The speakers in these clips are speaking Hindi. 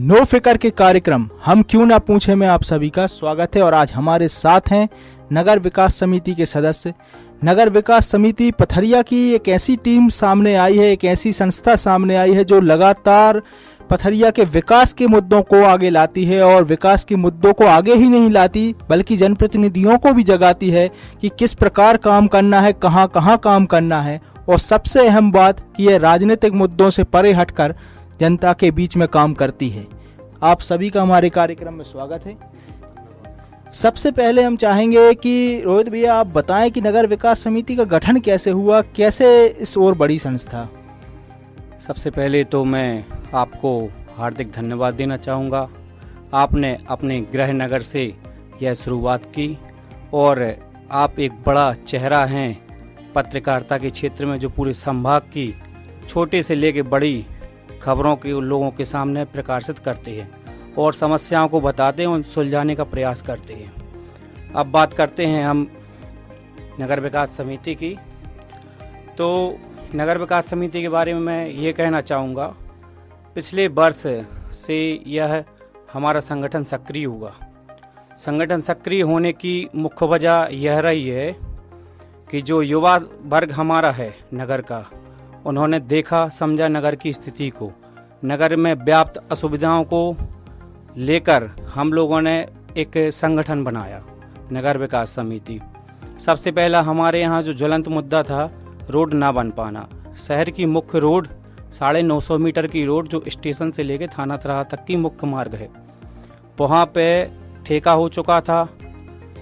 नो फिकर के कार्यक्रम हम क्यों ना पूछे में आप सभी का स्वागत है। और आज हमारे साथ हैं नगर विकास समिति के सदस्य। नगर विकास समिति पथरिया की एक ऐसी टीम सामने आई है, एक ऐसी संस्था सामने आई है जो लगातार पथरिया के विकास के मुद्दों को आगे लाती है, और विकास के मुद्दों को आगे ही नहीं लाती बल्कि जनप्रतिनिधियों को भी जगाती है कि किस प्रकार काम करना है, कहां कहां काम करना है, और सबसे अहम बात कि यह राजनीतिक मुद्दों से परे हटकर जनता के बीच में काम करती है। आप सभी का हमारे कार्यक्रम में स्वागत है। सबसे पहले हम चाहेंगे कि रोहित भैया आप बताएं कि नगर विकास समिति का गठन कैसे हुआ, कैसे इस ओर बड़ी संस्था। सबसे पहले तो मैं आपको हार्दिक धन्यवाद देना चाहूँगा। आपने अपने गृह नगर से यह शुरुआत की और आप एक बड़ा चेहरा हैं पत्रकारिता के क्षेत्र में, जो पूरे संभाग की छोटे से लेकर बड़ी खबरों के लोगों के सामने प्रकाशित करते हैं और समस्याओं को बताते हैं और सुलझाने का प्रयास करते हैं। अब बात करते हैं हम नगर विकास समिति की। तो नगर विकास समिति के बारे में मैं ये कहना चाहूँगा, पिछले वर्ष से यह हमारा संगठन सक्रिय हुआ। संगठन सक्रिय होने की मुख्य वजह यह रही है कि जो युवा वर्ग हमारा है नगर का, उन्होंने देखा समझा नगर की स्थिति को, नगर में व्याप्त असुविधाओं को लेकर हम लोगों ने एक संगठन बनाया नगर विकास समिति। सबसे पहला हमारे यहाँ जो ज्वलंत मुद्दा था, रोड ना बन पाना। शहर की मुख्य रोड 950 मीटर की रोड जो स्टेशन से लेकर थाना तराहा तक की मुख्य मार्ग है, वहाँ पे ठेका हो चुका था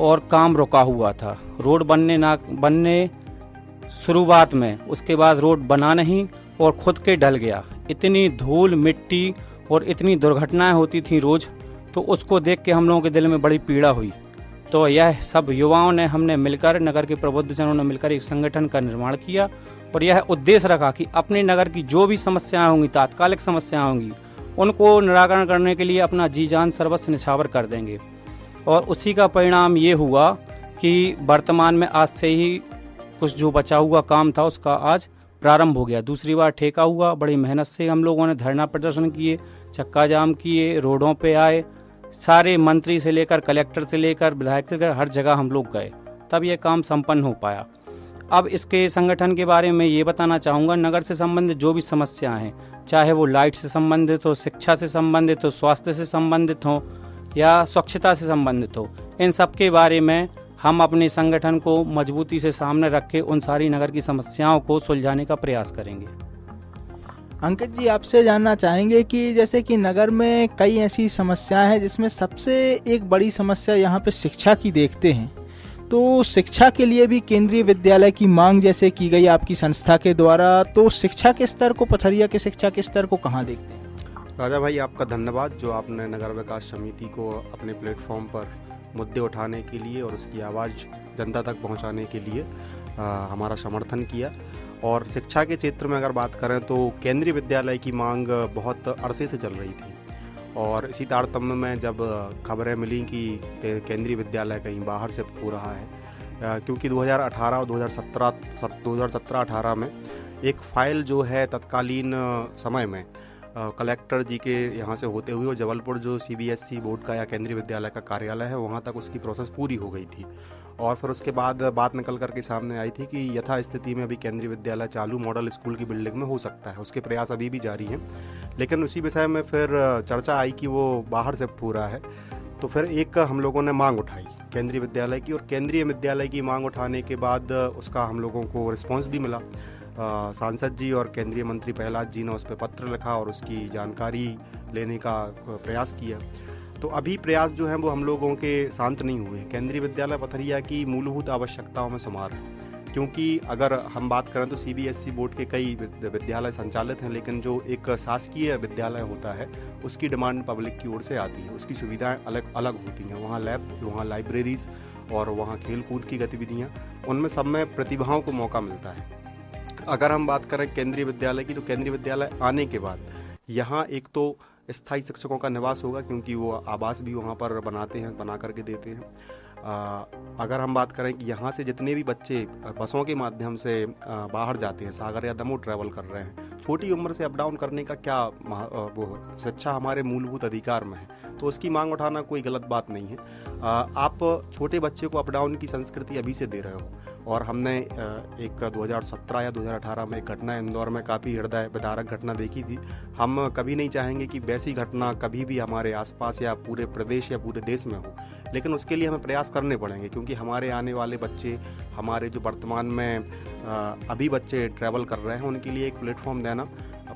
और काम रुका हुआ था। रोड बनने शुरुआत में, उसके बाद रोड बना नहीं और खुद के ढल गया। इतनी धूल मिट्टी और इतनी दुर्घटनाएं होती थी रोज, तो उसको देख के हम लोगों के दिल में बड़ी पीड़ा हुई। तो यह सब युवाओं ने, हमने मिलकर, नगर के प्रबुद्धजनों ने मिलकर एक संगठन का निर्माण किया और यह उद्देश्य रखा कि अपने नगर की जो भी समस्याएं होंगी, तात्कालिक समस्याएं होंगी, उनको निराकरण करने के लिए अपना जी जान सर्वस्व निछावर कर देंगे। और उसी का परिणाम ये हुआ कि वर्तमान में आज से ही कुछ जो बचा हुआ काम था उसका आज प्रारंभ हो गया। दूसरी बार ठेका हुआ। बड़ी मेहनत से हम लोगों ने धरना प्रदर्शन किए, चक्का जाम किए, रोडों पे आए, सारे मंत्री से लेकर कलेक्टर से लेकर विधायक से लेकर हर जगह हम लोग गए, तब ये काम संपन्न हो पाया। अब इसके संगठन के बारे में ये बताना चाहूँगा, नगर से संबंधित जो भी समस्याएं हैं, चाहे वो लाइट से संबंधित हो, शिक्षा से संबंधित हो, स्वास्थ्य से संबंधित हो या स्वच्छता से संबंधित हो, इन सब के बारे में हम अपने संगठन को मजबूती से सामने रख के उन सारी नगर की समस्याओं को सुलझाने का प्रयास करेंगे। अंकित जी, आपसे जानना चाहेंगे कि जैसे कि नगर में कई ऐसी समस्याएं हैं जिसमें सबसे एक बड़ी समस्या यहाँ पे शिक्षा की देखते हैं, तो शिक्षा के लिए भी केंद्रीय विद्यालय की मांग जैसे की गई आपकी संस्था के द्वारा, तो शिक्षा के स्तर को, पथरिया के शिक्षा के स्तर को कहाँ देखते हैं? राजा भाई, आपका धन्यवाद जो आपने नगर विकास समिति को अपने प्लेटफॉर्म पर मुद्दे उठाने के लिए और उसकी आवाज़ जनता तक पहुंचाने के लिए हमारा समर्थन किया। और शिक्षा के क्षेत्र में अगर बात करें तो केंद्रीय विद्यालय की मांग बहुत अरसे से चल रही थी, और इसी तारतम्य में जब खबरें मिली कि केंद्रीय विद्यालय कहीं बाहर शिफ्ट हो रहा है, क्योंकि 2018 और 2017-18 में एक फाइल जो है तत्कालीन समय में कलेक्टर जी के यहाँ से होते हुए और जबलपुर जो CBSE बोर्ड का या केंद्रीय विद्यालय का कार्यालय है, वहाँ तक उसकी प्रोसेस पूरी हो गई थी। और फिर उसके बाद बात निकल करके सामने आई थी कि यथा स्थिति में अभी केंद्रीय विद्यालय चालू मॉडल स्कूल की बिल्डिंग में हो सकता है। उसके प्रयास अभी भी जारी हैं, लेकिन उसी विषय में फिर चर्चा आई कि वो बाहर शिफ्ट हो रहा है। तो फिर एक हम लोगों ने मांग उठाई केंद्रीय विद्यालय की, और केंद्रीय विद्यालय की मांग उठाने के बाद उसका हम लोगों को रिस्पॉन्स भी मिला। सांसद जी और केंद्रीय मंत्री प्रहलाद जी ने उस पर पत्र लिखा और उसकी जानकारी लेने का प्रयास किया। तो अभी प्रयास जो है वो हम लोगों के शांत नहीं हुए। केंद्रीय विद्यालय पथरिया की मूलभूत आवश्यकताओं में शुमार है, क्योंकि अगर हम बात करें तो CBSE बोर्ड के कई विद्यालय संचालित हैं, लेकिन जो एक शासकीय विद्यालय होता है उसकी डिमांड पब्लिक की ओर से आती है। उसकी सुविधाएं अलग अलग होती हैं, वहाँ लैब, वहाँ लाइब्रेरीज और वहाँ खेल कूद की गतिविधियाँ, उनमें सब में प्रतिभाओं को मौका मिलता है। अगर हम बात करें केंद्रीय विद्यालय की, तो केंद्रीय विद्यालय आने के बाद यहाँ एक तो स्थायी शिक्षकों का निवास होगा, क्योंकि वो आवास भी वहाँ पर बना करके देते हैं। अगर हम बात करें कि यहाँ से जितने भी बच्चे बसों के माध्यम से बाहर जाते हैं, सागर या दमोह ट्रैवल कर रहे हैं, छोटी उम्र से अप डाउन करने का क्या वो शिक्षा हमारे मूलभूत अधिकार में है, तो उसकी मांग उठाना कोई गलत बात नहीं है। आप छोटे बच्चे को अप डाउन की संस्कृति अभी से दे रहे हो, और हमने एक 2017 या 2018 में एक घटना इंदौर में काफ़ी हृदय विदारक घटना देखी थी। हम कभी नहीं चाहेंगे कि वैसी घटना कभी भी हमारे आसपास या पूरे प्रदेश या पूरे देश में हो, लेकिन उसके लिए हमें प्रयास करने पड़ेंगे, क्योंकि हमारे आने वाले बच्चे, हमारे जो वर्तमान में अभी बच्चे ट्रैवल कर रहे हैं, उनके लिए एक प्लेटफॉर्म देना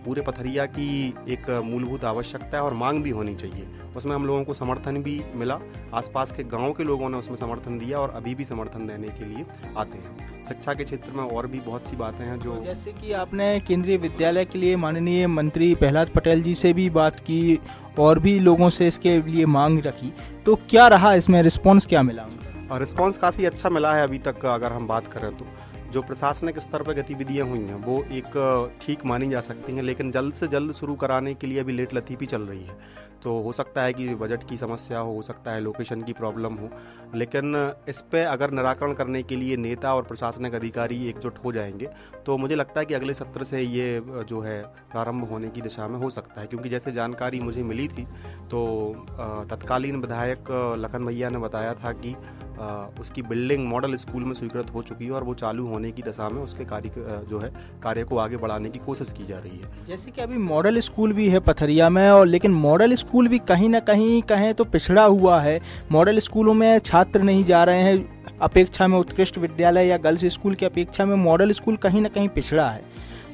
पूरे पथरिया की एक मूलभूत आवश्यकता है और मांग भी होनी चाहिए। उसमें हम लोगों को समर्थन भी मिला, आसपास के गांव के लोगों ने उसमें समर्थन दिया और अभी भी समर्थन देने के लिए आते हैं। शिक्षा के क्षेत्र में और भी बहुत सी बातें हैं जो, जैसे कि आपने केंद्रीय विद्यालय के लिए माननीय मंत्री प्रहलाद पटेल जी से भी बात की और भी लोगों से इसके लिए मांग रखी, तो क्या रहा इसमें, रिस्पॉन्स क्या मिला उनका? रिस्पॉन्स काफ़ी अच्छा मिला है अभी तक। अगर हम बात करें तो जो प्रशासनिक स्तर पर गतिविधियां हुई हैं वो एक ठीक मानी जा सकती हैं, लेकिन जल्द से जल्द शुरू कराने के लिए अभी लेट लतीफ़ी चल रही है। तो हो सकता है कि बजट की समस्या हो सकता है लोकेशन की प्रॉब्लम हो, लेकिन इस पे अगर निराकरण करने के लिए नेता और प्रशासनिक अधिकारी एकजुट हो जाएंगे तो मुझे लगता है कि अगले सत्र से ये जो है प्रारंभ होने की दिशा में हो सकता है। क्योंकि जैसे जानकारी मुझे मिली थी तो तत्कालीन विधायक लखन भैया ने बताया था कि उसकी बिल्डिंग मॉडल स्कूल में स्वीकृत हो चुकी है और वो चालू होने की दशा में उसके कार्य को आगे बढ़ाने की कोशिश की जा रही है। जैसे कि अभी मॉडल स्कूल भी है पथरिया में, और लेकिन मॉडल स्कूल भी कहीं ना कहीं कहें तो पिछड़ा हुआ है। मॉडल स्कूलों में छात्र नहीं जा रहे हैं अपेक्षा में, उत्कृष्ट विद्यालय या गर्ल्स स्कूल की अपेक्षा में मॉडल स्कूल कहीं ना कहीं पिछड़ा है।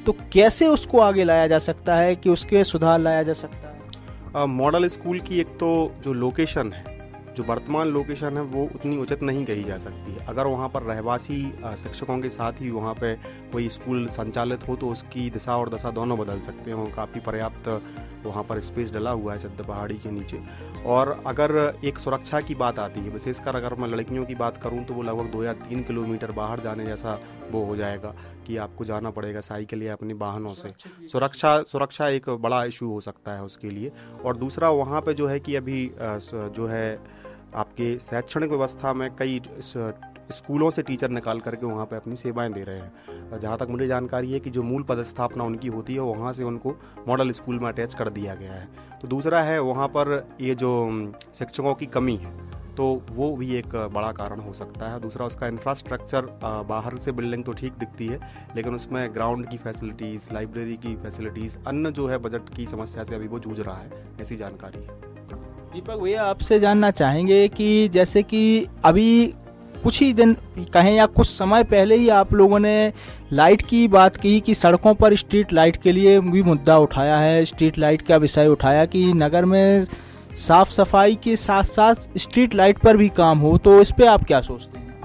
तो कैसे उसको आगे लाया जा सकता है कि उसके सुधार लाया जा सकता है? मॉडल स्कूल की एक तो जो लोकेशन है, जो वर्तमान लोकेशन है वो उतनी उचित नहीं कही जा सकती है। अगर वहाँ पर रहवासी शिक्षकों के साथ ही वहाँ पे कोई स्कूल संचालित हो तो उसकी दिशा और दशा दोनों बदल सकते हैं। काफ़ी पर्याप्त वहाँ पर स्पेस डला हुआ है सिद्ध पहाड़ी के नीचे। और अगर एक सुरक्षा की बात आती है, विशेषकर अगर मैं लड़कियों की बात करूँ तो वो लगभग 2 या 3 किलोमीटर बाहर जाने जैसा वो हो जाएगा कि आपको जाना पड़ेगा साइकिल या अपने वाहनों से। सुरक्षा एक बड़ा इशू हो सकता है उसके लिए। और दूसरा वहाँ पे जो है कि अभी जो है आपके शैक्षणिक व्यवस्था में कई स्कूलों से टीचर निकाल करके वहाँ पे अपनी सेवाएं दे रहे हैं। जहाँ तक मुझे जानकारी है कि जो मूल पदस्थापना उनकी होती है वहाँ से उनको मॉडल स्कूल में अटैच कर दिया गया है। तो दूसरा है वहाँ पर ये जो शिक्षकों की कमी है तो वो भी एक बड़ा कारण हो सकता है। दूसरा उसका इंफ्रास्ट्रक्चर, बाहर से बिल्डिंग तो ठीक दिखती है लेकिन उसमें ग्राउंड की फैसिलिटीज़, लाइब्रेरी की फैसिलिटीज़, अन्य जो है बजट की समस्या से अभी वो जूझ रहा है, ऐसी जानकारी है। दीपक भैया, आपसे जानना चाहेंगे कि जैसे कि अभी कुछ ही दिन कहें या कुछ समय पहले ही आप लोगों ने लाइट की बात की कि सड़कों पर स्ट्रीट लाइट के लिए भी मुद्दा उठाया है, स्ट्रीट लाइट का विषय उठाया कि नगर में साफ सफाई के साथ साथ स्ट्रीट लाइट पर भी काम हो, तो इस पे आप क्या सोचते हैं?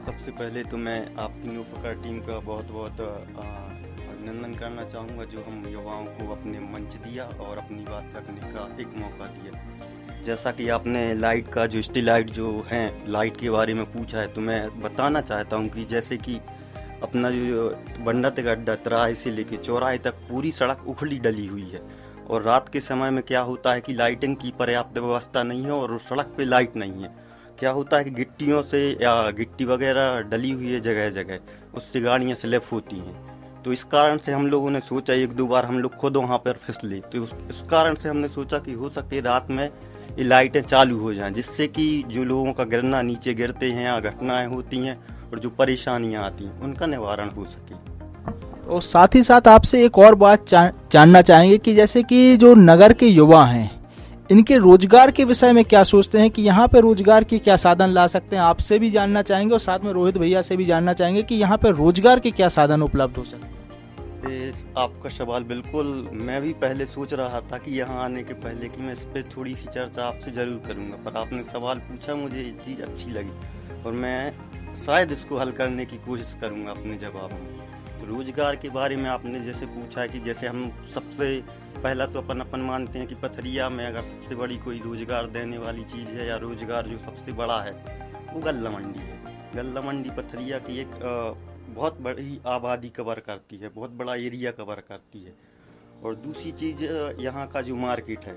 सबसे पहले तो मैं आपकी न्यूफकर टीम का बहुत बहुत अभिनंदन करना चाहूँगा जो हम युवाओं को अपने मंच दिया और अपनी बात रखने का एक मौका दिया। जैसा कि आपने लाइट का जो स्ट्रीट लाइट जो है लाइट के बारे में पूछा है, तो मैं बताना चाहता हूँ कि जैसे कि अपना जो बंडत गड्ढा तिराहे से लेके चौराहे तक पूरी सड़क उखड़ी डली हुई है और रात के समय में क्या होता है कि लाइटिंग की पर्याप्त व्यवस्था नहीं है और उस सड़क पे लाइट नहीं है। क्या होता है कि गिट्टियों से या गिट्टी वगैरह डली हुई है जगह जगह, उससे गाड़ियाँ स्लिप होती हैं। तो इस कारण से हम लोगों ने सोचा, एक दो बार हम लोग खुद वहाँ पर फिसले, तो इस कारण से हमने सोचा कि हो सकती है रात में ये लाइटें चालू हो जाएं, जिससे कि जो लोगों का गिरना, नीचे गिरते हैं या घटनाएं होती हैं और जो परेशानियां आती हैं उनका निवारण हो सके। और साथ ही साथ आपसे एक और बात जानना चाहेंगे कि जैसे कि जो नगर के युवा हैं इनके रोजगार के विषय में क्या सोचते हैं कि यहाँ पे रोजगार के क्या साधन ला सकते हैं, आपसे भी जानना चाहेंगे और साथ में रोहित भैया से भी जानना चाहेंगे कि यहाँ पे रोजगार के क्या साधन उपलब्ध हो सकते हैं। आपका सवाल बिल्कुल, मैं भी पहले सोच रहा था कि यहाँ आने के पहले कि मैं इस पर थोड़ी सी चर्चा आपसे जरूर करूँगा, पर आपने सवाल पूछा, मुझे ये चीज़ अच्छी लगी और मैं शायद इसको हल करने की कोशिश करूँगा अपने जवाब में। तो रोजगार के बारे में आपने जैसे पूछा है कि जैसे हम सबसे पहला तो अपन मानते हैं कि पथरिया में अगर सबसे बड़ी कोई रोजगार देने वाली चीज़ है या रोजगार जो सबसे बड़ा है वो गल्ला मंडी है। गल्ला मंडी पथरिया की एक बहुत बड़ी आबादी कवर करती है, बहुत बड़ा एरिया कवर करती है। और दूसरी चीज़ यहाँ का जो मार्केट है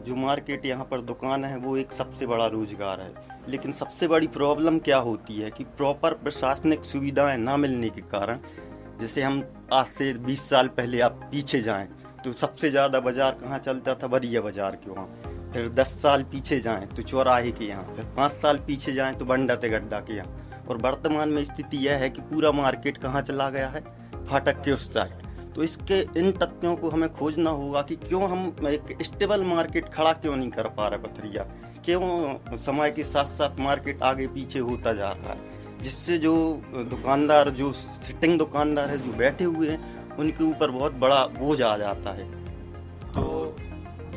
जो मार्केट यहाँ पर दुकान है वो एक सबसे बड़ा रोजगार है। लेकिन सबसे बड़ी प्रॉब्लम क्या होती है कि प्रॉपर प्रशासनिक सुविधाएं ना मिलने के कारण, जैसे हम आज से 20 साल पहले आप पीछे जाएं तो सबसे ज्यादा बाजार कहाँ चलता था, बरिया बाजार के वहाँ। फिर 10 साल पीछे जाएं तो चौराहे के यहाँ, फिर 5 साल पीछे जाएं तो बंडा गड्ढा के यहाँ, और वर्तमान में स्थिति यह है कि पूरा मार्केट कहाँ चला गया है, फाटक के उस साइड। तो इसके इन तथ्यों को हमें खोजना होगा कि क्यों हम एक स्टेबल मार्केट खड़ा क्यों नहीं कर पा रहे पथरिया, क्यों समय के साथ साथ मार्केट आगे पीछे होता जा रहा है, जिससे जो दुकानदार, जो सिटिंग दुकानदार है, जो बैठे हुए हैं, उनके ऊपर बहुत बड़ा बोझ आ जाता है। तो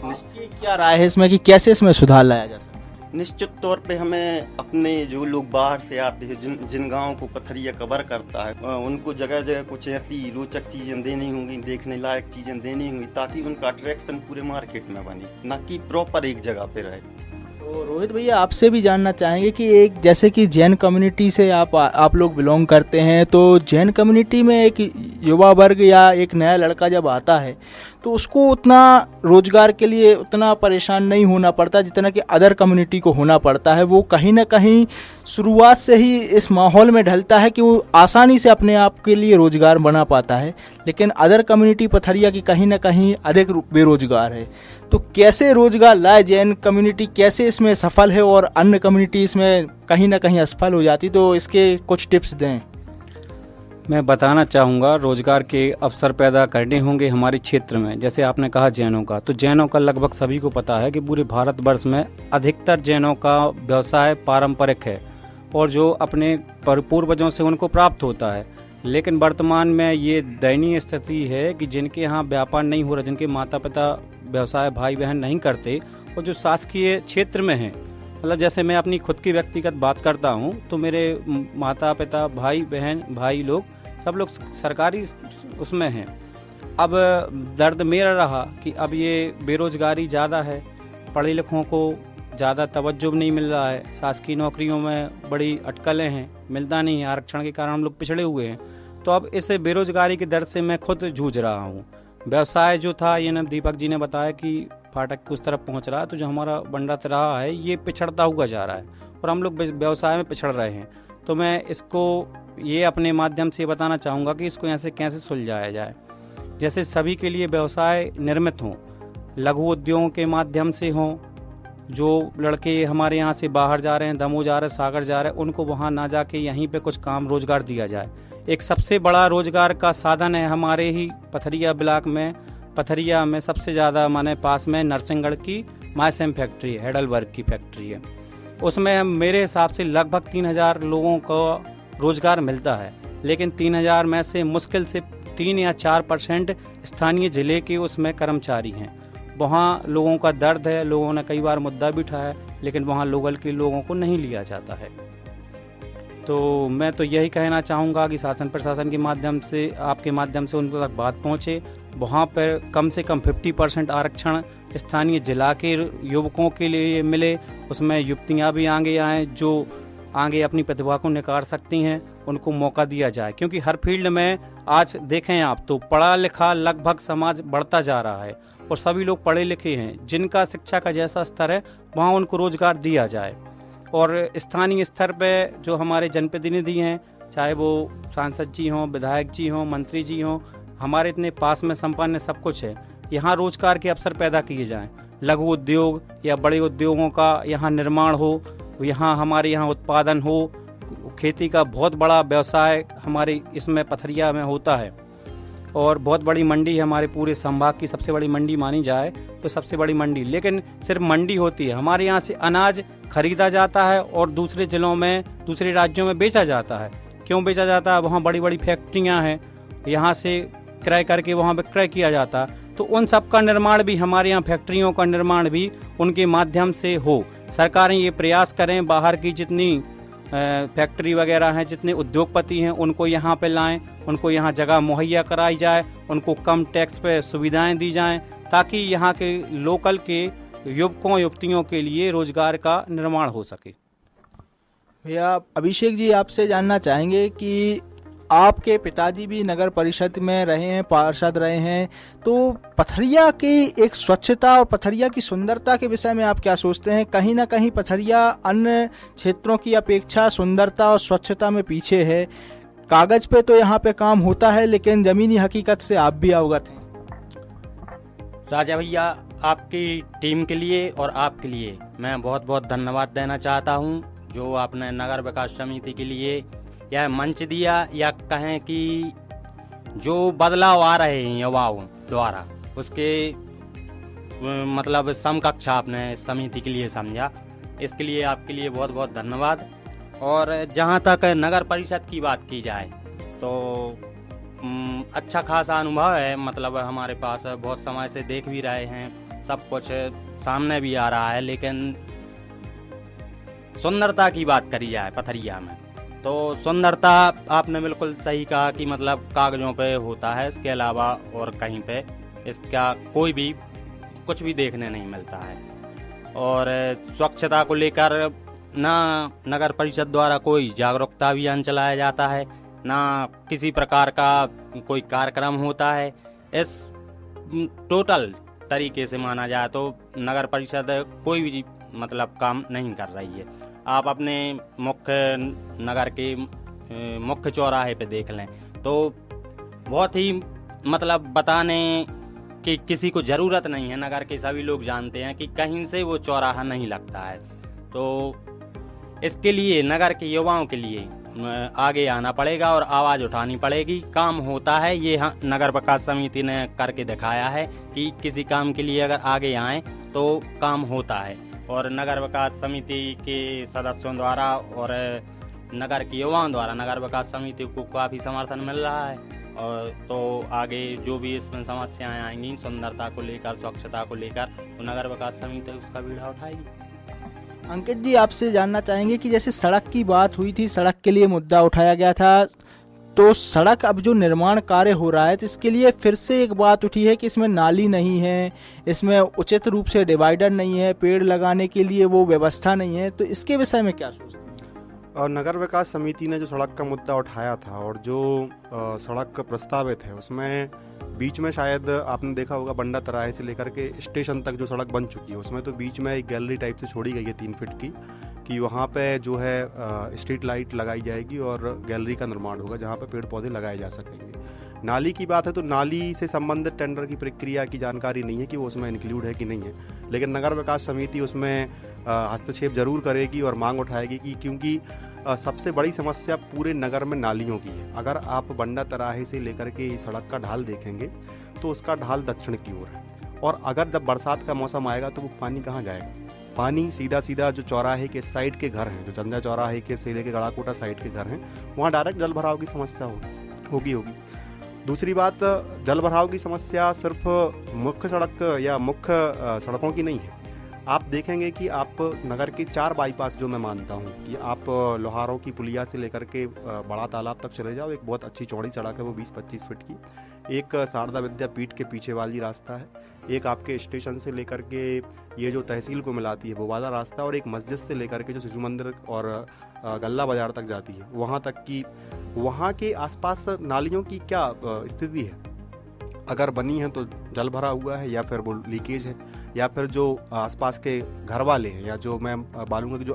आपकी क्या राय है इसमें कि कैसे इसमें सुधार लाया जा सकता है? निश्चित तौर पे हमें अपने जो लोग बाहर से आते हैं, जिन गांवों को पथरिया कवर करता है, उनको जगह जगह कुछ ऐसी रोचक चीजें देनी होंगी, देखने लायक चीजें देनी होंगी, ताकि उनका अट्रैक्शन पूरे मार्केट में बने, न कि प्रॉपर एक जगह पे रहे। तो रोहित भैया, आपसे भी जानना चाहेंगे कि एक जैसे कि जैन कम्युनिटी से आप लोग बिलोंग करते हैं, तो जैन कम्युनिटी में एक युवा वर्ग या एक नया लड़का जब आता है तो उसको उतना रोजगार के लिए उतना परेशान नहीं होना पड़ता जितना कि अदर कम्युनिटी को होना पड़ता है। वो कहीं ना कहीं शुरुआत से ही इस माहौल में ढलता है कि वो आसानी से अपने आप के लिए रोजगार बना पाता है, लेकिन अदर कम्युनिटी पथरिया की कहीं ना कहीं अधिक बेरोजगार है। तो कैसे रोजगार लाए जैन कम्युनिटी, कैसे इसमें सफल है और अन्य कम्युनिटी इसमें कहीं ना कहीं असफल हो जाती, तो इसके कुछ टिप्स दें। मैं बताना चाहूँगा, रोजगार के अवसर पैदा करने होंगे हमारे क्षेत्र में। जैसे आपने कहा जैनों का, तो जैनों का लगभग सभी को पता है कि पूरे भारतवर्ष में अधिकतर जैनों का व्यवसाय पारंपरिक है और जो अपने पूर्वजों से उनको प्राप्त होता है। लेकिन वर्तमान में ये दयनीय स्थिति है कि जिनके यहाँ व्यापार नहीं हो रहा, जिनके माता पिता व्यवसाय भाई बहन नहीं करते, और जो शासकीय क्षेत्र में हैं, मतलब जैसे मैं अपनी खुद की व्यक्तिगत बात करता हूँ तो मेरे माता पिता, भाई बहन, भाई लोग सब लोग सरकारी उसमें हैं। अब दर्द मेरा रहा कि अब ये बेरोजगारी ज़्यादा है, पढ़े लिखों को ज़्यादा तवज्जो नहीं मिल रहा है, शासकीय नौकरियों में बड़ी अटकलें हैं, मिलता नहीं है, आरक्षण के कारण हम लोग पिछड़े हुए हैं। तो अब इस बेरोजगारी की दर्द से मैं खुद जूझ रहा हूँ। व्यवसाय जो था, ये न दीपक जी ने बताया कि फाटक उस तरफ पहुँच रहा है, तो जो हमारा बंडा रहा है ये पिछड़ता हुआ जा रहा है और हम लोग व्यवसाय में पिछड़ रहे हैं। तो मैं इसको ये अपने माध्यम से बताना चाहूँगा कि इसको ऐसे कैसे सुलझाया जाए। जैसे सभी के लिए व्यवसाय निर्मित हों, लघु उद्योगों के माध्यम से हों। जो लड़के हमारे यहाँ से बाहर जा रहे हैं, दमोह जा रहे हैं, सागर जा रहे हैं, उनको वहाँ ना जाके यहीं पे कुछ काम रोजगार दिया जाए। एक सबसे बड़ा रोजगार का साधन है हमारे ही पथरिया ब्लॉक में, पथरिया में सबसे ज़्यादा माने पास में नरसिंहगढ़ की मायसेम फैक्ट्री है, हेडलबर्ग की फैक्ट्री है। उसमें मेरे हिसाब से लगभग 3000 लोगों को रोजगार मिलता है, लेकिन 3000 में से मुश्किल से 3 या 4% स्थानीय जिले के उसमें कर्मचारी हैं। वहाँ लोगों का दर्द है, लोगों ने कई बार मुद्दा भी उठाया, लेकिन वहाँ लोकल के लोगों को नहीं लिया जाता है। तो मैं तो यही कहना चाहूँगा कि शासन प्रशासन के माध्यम से, आपके माध्यम से उन तक बात पहुँचे, वहाँ पर कम से कम 50% आरक्षण स्थानीय जिला के युवकों के लिए मिले। उसमें युवतियाँ भी आगे आएँ जो आगे अपनी प्रतिभा को निखार सकती हैं, उनको मौका दिया जाए। क्योंकि हर फील्ड में आज देखें आप तो पढ़ा लिखा लगभग समाज बढ़ता जा रहा है और सभी लोग पढ़े लिखे हैं। जिनका शिक्षा का जैसा स्तर है वहाँ उनको रोजगार दिया जाए। और स्थानीय स्तर पे जो हमारे जनप्रतिनिधि हैं, चाहे वो सांसद जी हों, विधायक जी हों, मंत्री जी हों, हमारे इतने पास में संपन्न सब कुछ है, यहाँ रोजगार के अवसर पैदा किए जाएं। लघु उद्योग या बड़े उद्योगों का यहाँ निर्माण हो, यहाँ हमारे यहाँ उत्पादन हो। खेती का बहुत बड़ा व्यवसाय हमारे इसमें पथरिया में होता है और बहुत बड़ी मंडी है, हमारे पूरे संभाग की सबसे बड़ी मंडी मानी जाए तो सबसे बड़ी मंडी। लेकिन सिर्फ मंडी होती है, हमारे यहाँ से अनाज खरीदा जाता है और दूसरे जिलों में, दूसरे राज्यों में बेचा जाता है। क्यों बेचा जाता है? वहाँ बड़ी बड़ी फैक्ट्रियाँ हैं, यहाँ से क्रय करके वहाँ विक्रय किया जाता। तो उन सब का निर्माण भी हमारे यहाँ, फैक्ट्रियों का निर्माण भी उनके माध्यम से हो। सरकारें ये प्रयास करें, बाहर की जितनी फैक्ट्री वगैरह हैं, जितने उद्योगपति हैं, उनको यहाँ पे लाएं, उनको यहाँ जगह मुहैया कराई जाए, उनको कम टैक्स पे सुविधाएं दी जाएं, ताकि यहाँ के लोकल के युवकों युवतियों के लिए रोजगार का निर्माण हो सके। भैया अभिषेक जी, आपसे जानना चाहेंगे कि आपके पिताजी भी नगर परिषद में रहे हैं, पार्षद रहे हैं, तो पथरिया की एक स्वच्छता और पथरिया की सुंदरता के विषय में आप क्या सोचते हैं? कहीं ना कहीं पथरिया अन्य क्षेत्रों की अपेक्षा सुंदरता और स्वच्छता में पीछे है। कागज पे तो यहाँ पे काम होता है, लेकिन जमीनी हकीकत से आप भी अवगत हैं। राजा भैया, आपकी टीम के लिए और आपके लिए मैं बहुत बहुत धन्यवाद देना चाहता हूं, जो आपने नगर विकास समिति के लिए यह मंच दिया, या कहें कि जो बदलाव आ रहे हैं युवाओं द्वारा, उसके मतलब समकक्ष आपने समिति के लिए समझा। इसके लिए आपके लिए बहुत बहुत धन्यवाद। और जहां तक नगर परिषद की बात की जाए तो अच्छा खासा अनुभव है, मतलब हमारे पास बहुत समय से देख भी रहे हैं, सब कुछ सामने भी आ रहा है। लेकिन सुंदरता की बात करी जाए पथरिया में, तो सुंदरता आपने बिल्कुल सही कहा कि मतलब कागजों पे होता है, इसके अलावा और कहीं पे इसका कोई भी कुछ भी देखने नहीं मिलता है। और स्वच्छता को लेकर ना नगर परिषद द्वारा कोई जागरूकता अभियान चलाया जाता है, ना किसी प्रकार का कोई कार्यक्रम होता है। इस टोटल तरीके से माना जाए तो नगर परिषद कोई भी मतलब काम नहीं कर रही है। आप अपने मुख्य नगर के मुख्य चौराहे पे देख लें तो बहुत ही मतलब बताने की किसी को जरूरत नहीं है। नगर के सभी लोग जानते हैं कि कहीं से वो चौराहा नहीं लगता है। तो इसके लिए नगर के युवाओं के लिए आगे आना पड़ेगा और आवाज उठानी पड़ेगी। काम होता है, ये नगर विकास समिति ने करके दिखाया है कि किसी काम के लिए अगर आगे आए तो काम होता है। और नगर विकास समिति के सदस्यों द्वारा और नगर के युवाओं द्वारा नगर विकास समिति को काफी समर्थन मिल रहा है। और तो आगे जो भी इसमें समस्याएं आएंगी सुंदरता को लेकर, स्वच्छता को लेकर, तो नगर विकास समिति उसका बीड़ा उठाएगी। अंकित जी, आपसे जानना चाहेंगे कि जैसे सड़क की बात हुई थी, सड़क के लिए मुद्दा उठाया गया था, तो सड़क अब जो निर्माण कार्य हो रहा है तो इसके लिए फिर से एक बात उठी है कि इसमें नाली नहीं है, इसमें उचित रूप से डिवाइडर नहीं है, पेड़ लगाने के लिए वो व्यवस्था नहीं है, तो इसके विषय में क्या सोचते हैं? और नगर विकास समिति ने जो सड़क का मुद्दा उठाया था और जो सड़क प्रस्तावित है उसमें बीच में शायद आपने देखा होगा बंडा तराहे से लेकर के स्टेशन तक जो सड़क बन चुकी है उसमें तो बीच में एक गैलरी टाइप से छोड़ी गई है 3 फीट की, कि वहाँ पे जो है स्ट्रीट लाइट लगाई जाएगी और गैलरी का निर्माण होगा जहाँ पे पेड़ पौधे लगाए जा सकेंगे। नाली की बात है तो नाली से संबंधित टेंडर की प्रक्रिया की जानकारी नहीं है कि वो उसमें इंक्लूड है कि नहीं है, लेकिन नगर विकास समिति उसमें हस्तक्षेप जरूर करेगी और मांग उठाएगी कि क्योंकि सबसे बड़ी समस्या पूरे नगर में नालियों की है। अगर आप बंडा तराहे से लेकर के सड़क का ढाल देखेंगे तो उसका ढाल दक्षिण की ओर है, और अगर जब बरसात का मौसम आएगा तो वो पानी कहाँ जाएगा? पानी सीधा सीधा जो चौराहे के साइड के घर हैं, जो चंदा चौराहे के से लेके गड़ाकोटा साइड के घर हैं, वहाँ डायरेक्ट जल भराव की समस्या होगी। दूसरी बात, जल भराव की समस्या सिर्फ मुख्य सड़क या मुख्य सड़कों की नहीं है। आप देखेंगे कि आप नगर के 4 बाईपास, जो मैं मानता हूँ कि आप लोहारों की पुलिया से लेकर के बड़ा तालाब तक चले जाओ, एक बहुत अच्छी चौड़ी सड़क है वो 20-25 फीट की। एक शारदा विद्यापीठ के पीछे वाली रास्ता है, एक आपके स्टेशन से लेकर के ये जो तहसील को मिलाती है वो वाला रास्ता, और एक मस्जिद से लेकर के जो शिशु मंदिर और गल्ला बाजार तक जाती है वहाँ तक की। वहाँ के आसपास नालियों की क्या स्थिति है? अगर बनी है तो जल भरा हुआ है या फिर वो लीकेज है, या फिर जो आसपास के घर वाले हैं या जो मैं मालूंगा कि जो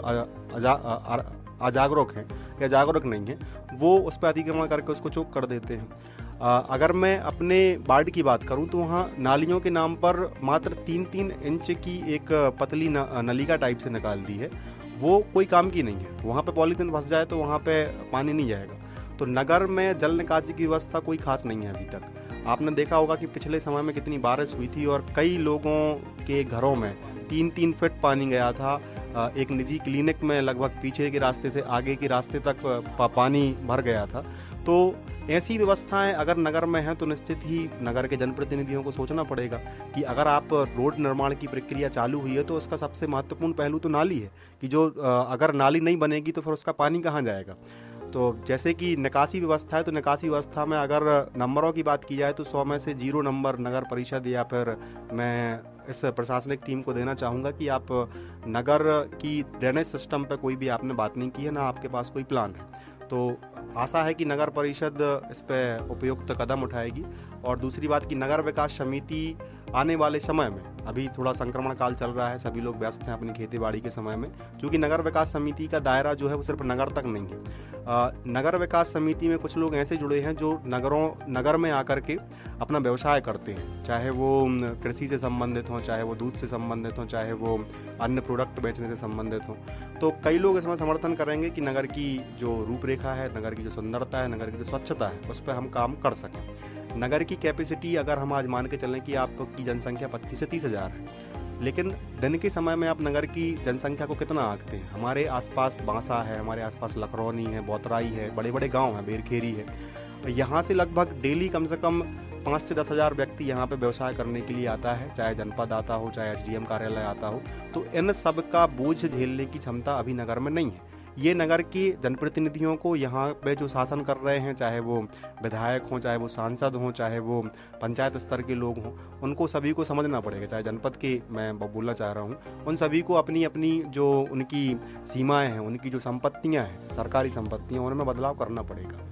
अजागरूक हैं या जागरूक नहीं है वो उस पर अतिक्रमण करके उसको चौक कर देते हैं। अगर मैं अपने वार्ड की बात करूं तो वहाँ नालियों के नाम पर मात्र 3-3 इंच की एक पतली नलिका टाइप से निकाल दी है, वो कोई काम की नहीं है। वहाँ पे पॉलीथीन फंस जाए तो वहाँ पे पानी नहीं जाएगा। तो नगर में जल निकासी की व्यवस्था कोई खास नहीं है अभी तक। आपने देखा होगा कि पिछले समय में कितनी बारिश हुई थी और कई लोगों के घरों में 3-3 फीट पानी गया था। एक निजी क्लिनिक में लगभग पीछे के रास्ते से आगे के रास्ते तक पानी भर गया था। तो ऐसी व्यवस्थाएं अगर नगर में हैं तो निश्चित ही नगर के जनप्रतिनिधियों को सोचना पड़ेगा कि अगर आप रोड निर्माण की प्रक्रिया चालू हुई है तो उसका सबसे महत्वपूर्ण पहलू तो नाली है, कि जो अगर नाली नहीं बनेगी तो फिर उसका पानी कहाँ जाएगा। तो जैसे कि निकासी व्यवस्था है तो निकासी व्यवस्था में अगर नंबरों की बात की जाए तो 100 में से 0 नंबर नगर परिषद या फिर मैं इस प्रशासनिक टीम को देना चाहूँगा कि आप नगर की ड्रेनेज सिस्टम पे कोई भी आपने बात नहीं की है, ना आपके पास कोई प्लान है। तो आशा है कि नगर परिषद इस पर उपयुक्त कदम उठाएगी। और दूसरी बात कि नगर विकास समिति आने वाले समय में, अभी थोड़ा संक्रमण काल चल रहा है, सभी लोग व्यस्त हैं अपनी खेती बाड़ी के समय में, क्योंकि नगर विकास समिति का दायरा जो है वो सिर्फ नगर तक नहीं है। नगर विकास समिति में कुछ लोग ऐसे जुड़े हैं जो नगर में आकर के अपना व्यवसाय करते हैं, चाहे वो कृषि से संबंधित हों, चाहे वो दूध से संबंधित हों, चाहे वो अन्य प्रोडक्ट बेचने से संबंधित हों। तो कई लोग इसमें समर्थन करेंगे कि नगर की जो रूपरेखा है, नगर की जो सुंदरता है, नगर की जो स्वच्छता है, उस पर हम काम कर सकें। नगर की कैपेसिटी अगर हम आज मान के चलें कि आपकी जनसंख्या 25 से 30 हज़ार है, लेकिन दिन के समय में आप नगर की जनसंख्या को कितना आंकते हैं? हमारे आसपास बांसा है, हमारे आसपास लखरौनी है, बोतराई है, बड़े बड़े गांव हैं, बेरखेरी है। यहाँ से लगभग डेली कम से कम 5 से 10 हज़ार व्यक्ति यहाँ पे व्यवसाय करने के लिए आता है, चाहे जनपद आता हो, चाहे एसडीएम कार्यालय आता हो। तो इन सब का बोझ झेलने की क्षमता अभी नगर में नहीं है। ये नगर के जनप्रतिनिधियों को यहाँ पे जो शासन कर रहे हैं, चाहे वो विधायक हों, चाहे वो सांसद हों, चाहे वो पंचायत स्तर के लोग हों, उनको सभी को समझना पड़ेगा। चाहे जनपद के मैं बोलना चाह रहा हूँ, उन सभी को अपनी अपनी जो उनकी सीमाएं हैं, उनकी जो संपत्तियां हैं, सरकारी संपत्तियां, उनमें बदलाव करना पड़ेगा।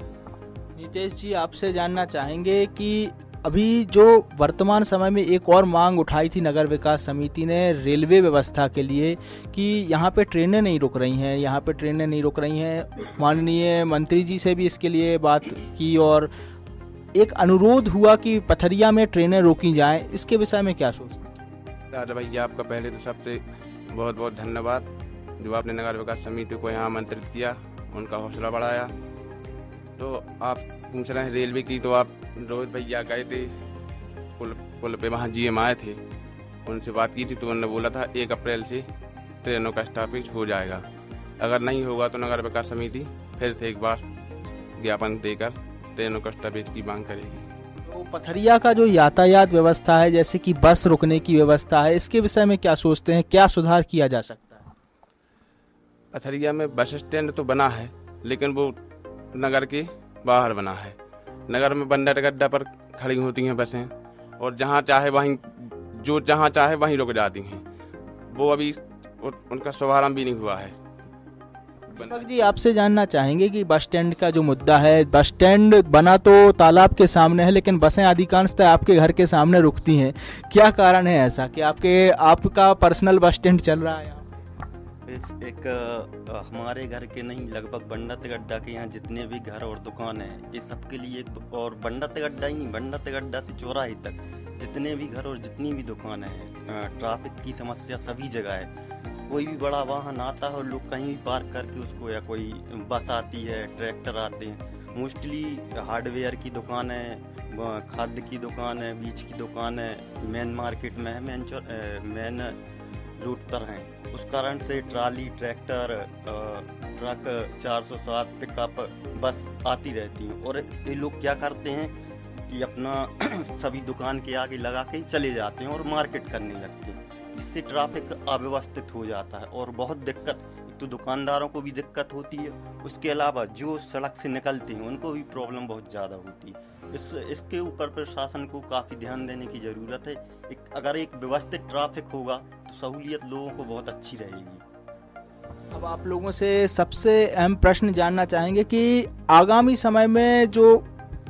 नितेश जी, आपसे जानना चाहेंगे कि अभी जो वर्तमान समय में एक और मांग उठाई थी नगर विकास समिति ने रेलवे व्यवस्था के लिए कि यहाँ पे ट्रेनें नहीं रुक रही हैं, यहाँ पे ट्रेनें नहीं रुक रही हैं। माननीय मंत्री जी से भी इसके लिए बात की और एक अनुरोध हुआ कि पथरिया में ट्रेनें रोकी जाएं। इसके विषय में क्या सोचते हैं? दादा भैया, आपका पहले तो सबसे बहुत बहुत धन्यवाद जो आपने नगर विकास समिति को यहाँ आमंत्रित किया, उनका हौसला बढ़ाया। तो आप पूछ रहे हैं रेलवे की, तो आप रोहित भैया गए थे पुल पे, वहाँ जीएम आए थे, उनसे बात की थी तो उन्होंने बोला था 1 अप्रैल से ट्रेनों का स्टॉपेज हो जाएगा। अगर नहीं होगा तो नगर विकास समिति फिर से एक बार ज्ञापन देकर ट्रेनों का स्टॉपेज की मांग करेगी। तो पथरिया का जो यातायात व्यवस्था है, जैसे कि बस रुकने की व्यवस्था है, इसके विषय में क्या सोचते हैं, क्या सुधार किया जा सकता है? पथरिया में बस स्टैंड तो बना है, लेकिन वो नगर के बाहर बना है। नगर में बंदर गड्ढा पर खड़ी होती हैं बसें, और जहाँ चाहे वहीं रुक जाती हैं। वो अभी उनका शुभारंभ भी नहीं हुआ है। दीपक जी, आपसे जानना चाहेंगे कि बस स्टैंड का जो मुद्दा है, बस स्टैंड बना तो तालाब के सामने है, लेकिन बसें अधिकांशतः आपके घर के सामने रुकती हैं। क्या कारण है ऐसा कि आपका पर्सनल बस स्टैंड चल रहा है? हमारे घर के नहीं, लगभग बंडत गड्ढा के यहाँ जितने भी घर और दुकान है, ये सबके लिए, और बंडत गड्ढा ही नहीं, बंडत गड्ढा से चौराहे तक जितने भी घर और जितनी भी दुकान है, ट्रैफिक की समस्या सभी जगह है। कोई भी बड़ा वाहन आता है और लोग कहीं भी पार्क करके उसको, या कोई बस आती है, ट्रैक्टर आते हैं, मोस्टली हार्डवेयर की दुकान है, खाद्य की दुकान है, बीज की दुकान है, मेन मार्केट में है, मेन रूट पर हैं। उस कारण से ट्राली, ट्रैक्टर, ट्रक, 407 पिकअप, बस आती रहती हैं। और ये लोग क्या करते हैं कि अपना सभी दुकान के आगे लगा के चले जाते हैं और मार्केट करने लगते हैं, जिससे ट्रैफिक अव्यवस्थित हो जाता है और बहुत दिक्कत, एक तो दुकानदारों को भी दिक्कत होती है, उसके अलावा जो सड़क से निकलते हैं उनको भी प्रॉब्लम बहुत ज़्यादा होती है। इसके ऊपर प्रशासन को काफ़ी ध्यान देने की ज़रूरत है। अगर एक व्यवस्थित ट्रैफिक होगा तो सहूलियत लोगों को बहुत अच्छी रहेगी। अब आप लोगों से सबसे अहम प्रश्न जानना चाहेंगे कि आगामी समय में जो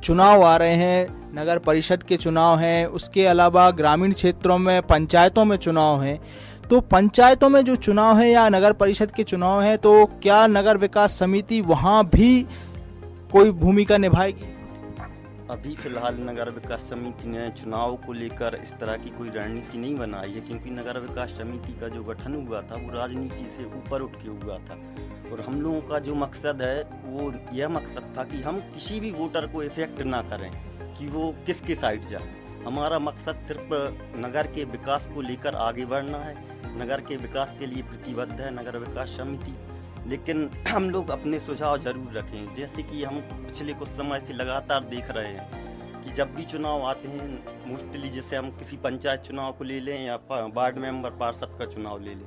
चुनाव आ रहे हैं, नगर परिषद के चुनाव हैं, उसके अलावा ग्रामीण क्षेत्रों में पंचायतों में चुनाव हैं, तो पंचायतों में जो चुनाव है या नगर परिषद के चुनाव हैं, तो क्या नगर विकास समिति वहां भी कोई भूमिका निभाएगी? अभी फिलहाल नगर विकास समिति ने चुनाव को लेकर इस तरह की कोई रणनीति नहीं बनाई है, क्योंकि नगर विकास समिति का जो गठन हुआ था वो राजनीति से ऊपर उठ के हुआ था। और हम लोगों का जो मकसद है वो यह मकसद था कि हम किसी भी वोटर को इफेक्ट ना करें कि वो किसके साइड जाए। हमारा मकसद सिर्फ नगर के विकास को लेकर आगे बढ़ना है। नगर के विकास के लिए प्रतिबद्ध है नगर विकास समिति, लेकिन हम लोग अपने सुझाव जरूर रखें। जैसे कि हम पिछले कुछ समय से लगातार देख रहे हैं कि जब भी चुनाव आते हैं, मोस्टली जैसे हम किसी पंचायत चुनाव को ले लें या वार्ड मेंबर पार्षद का चुनाव ले लें,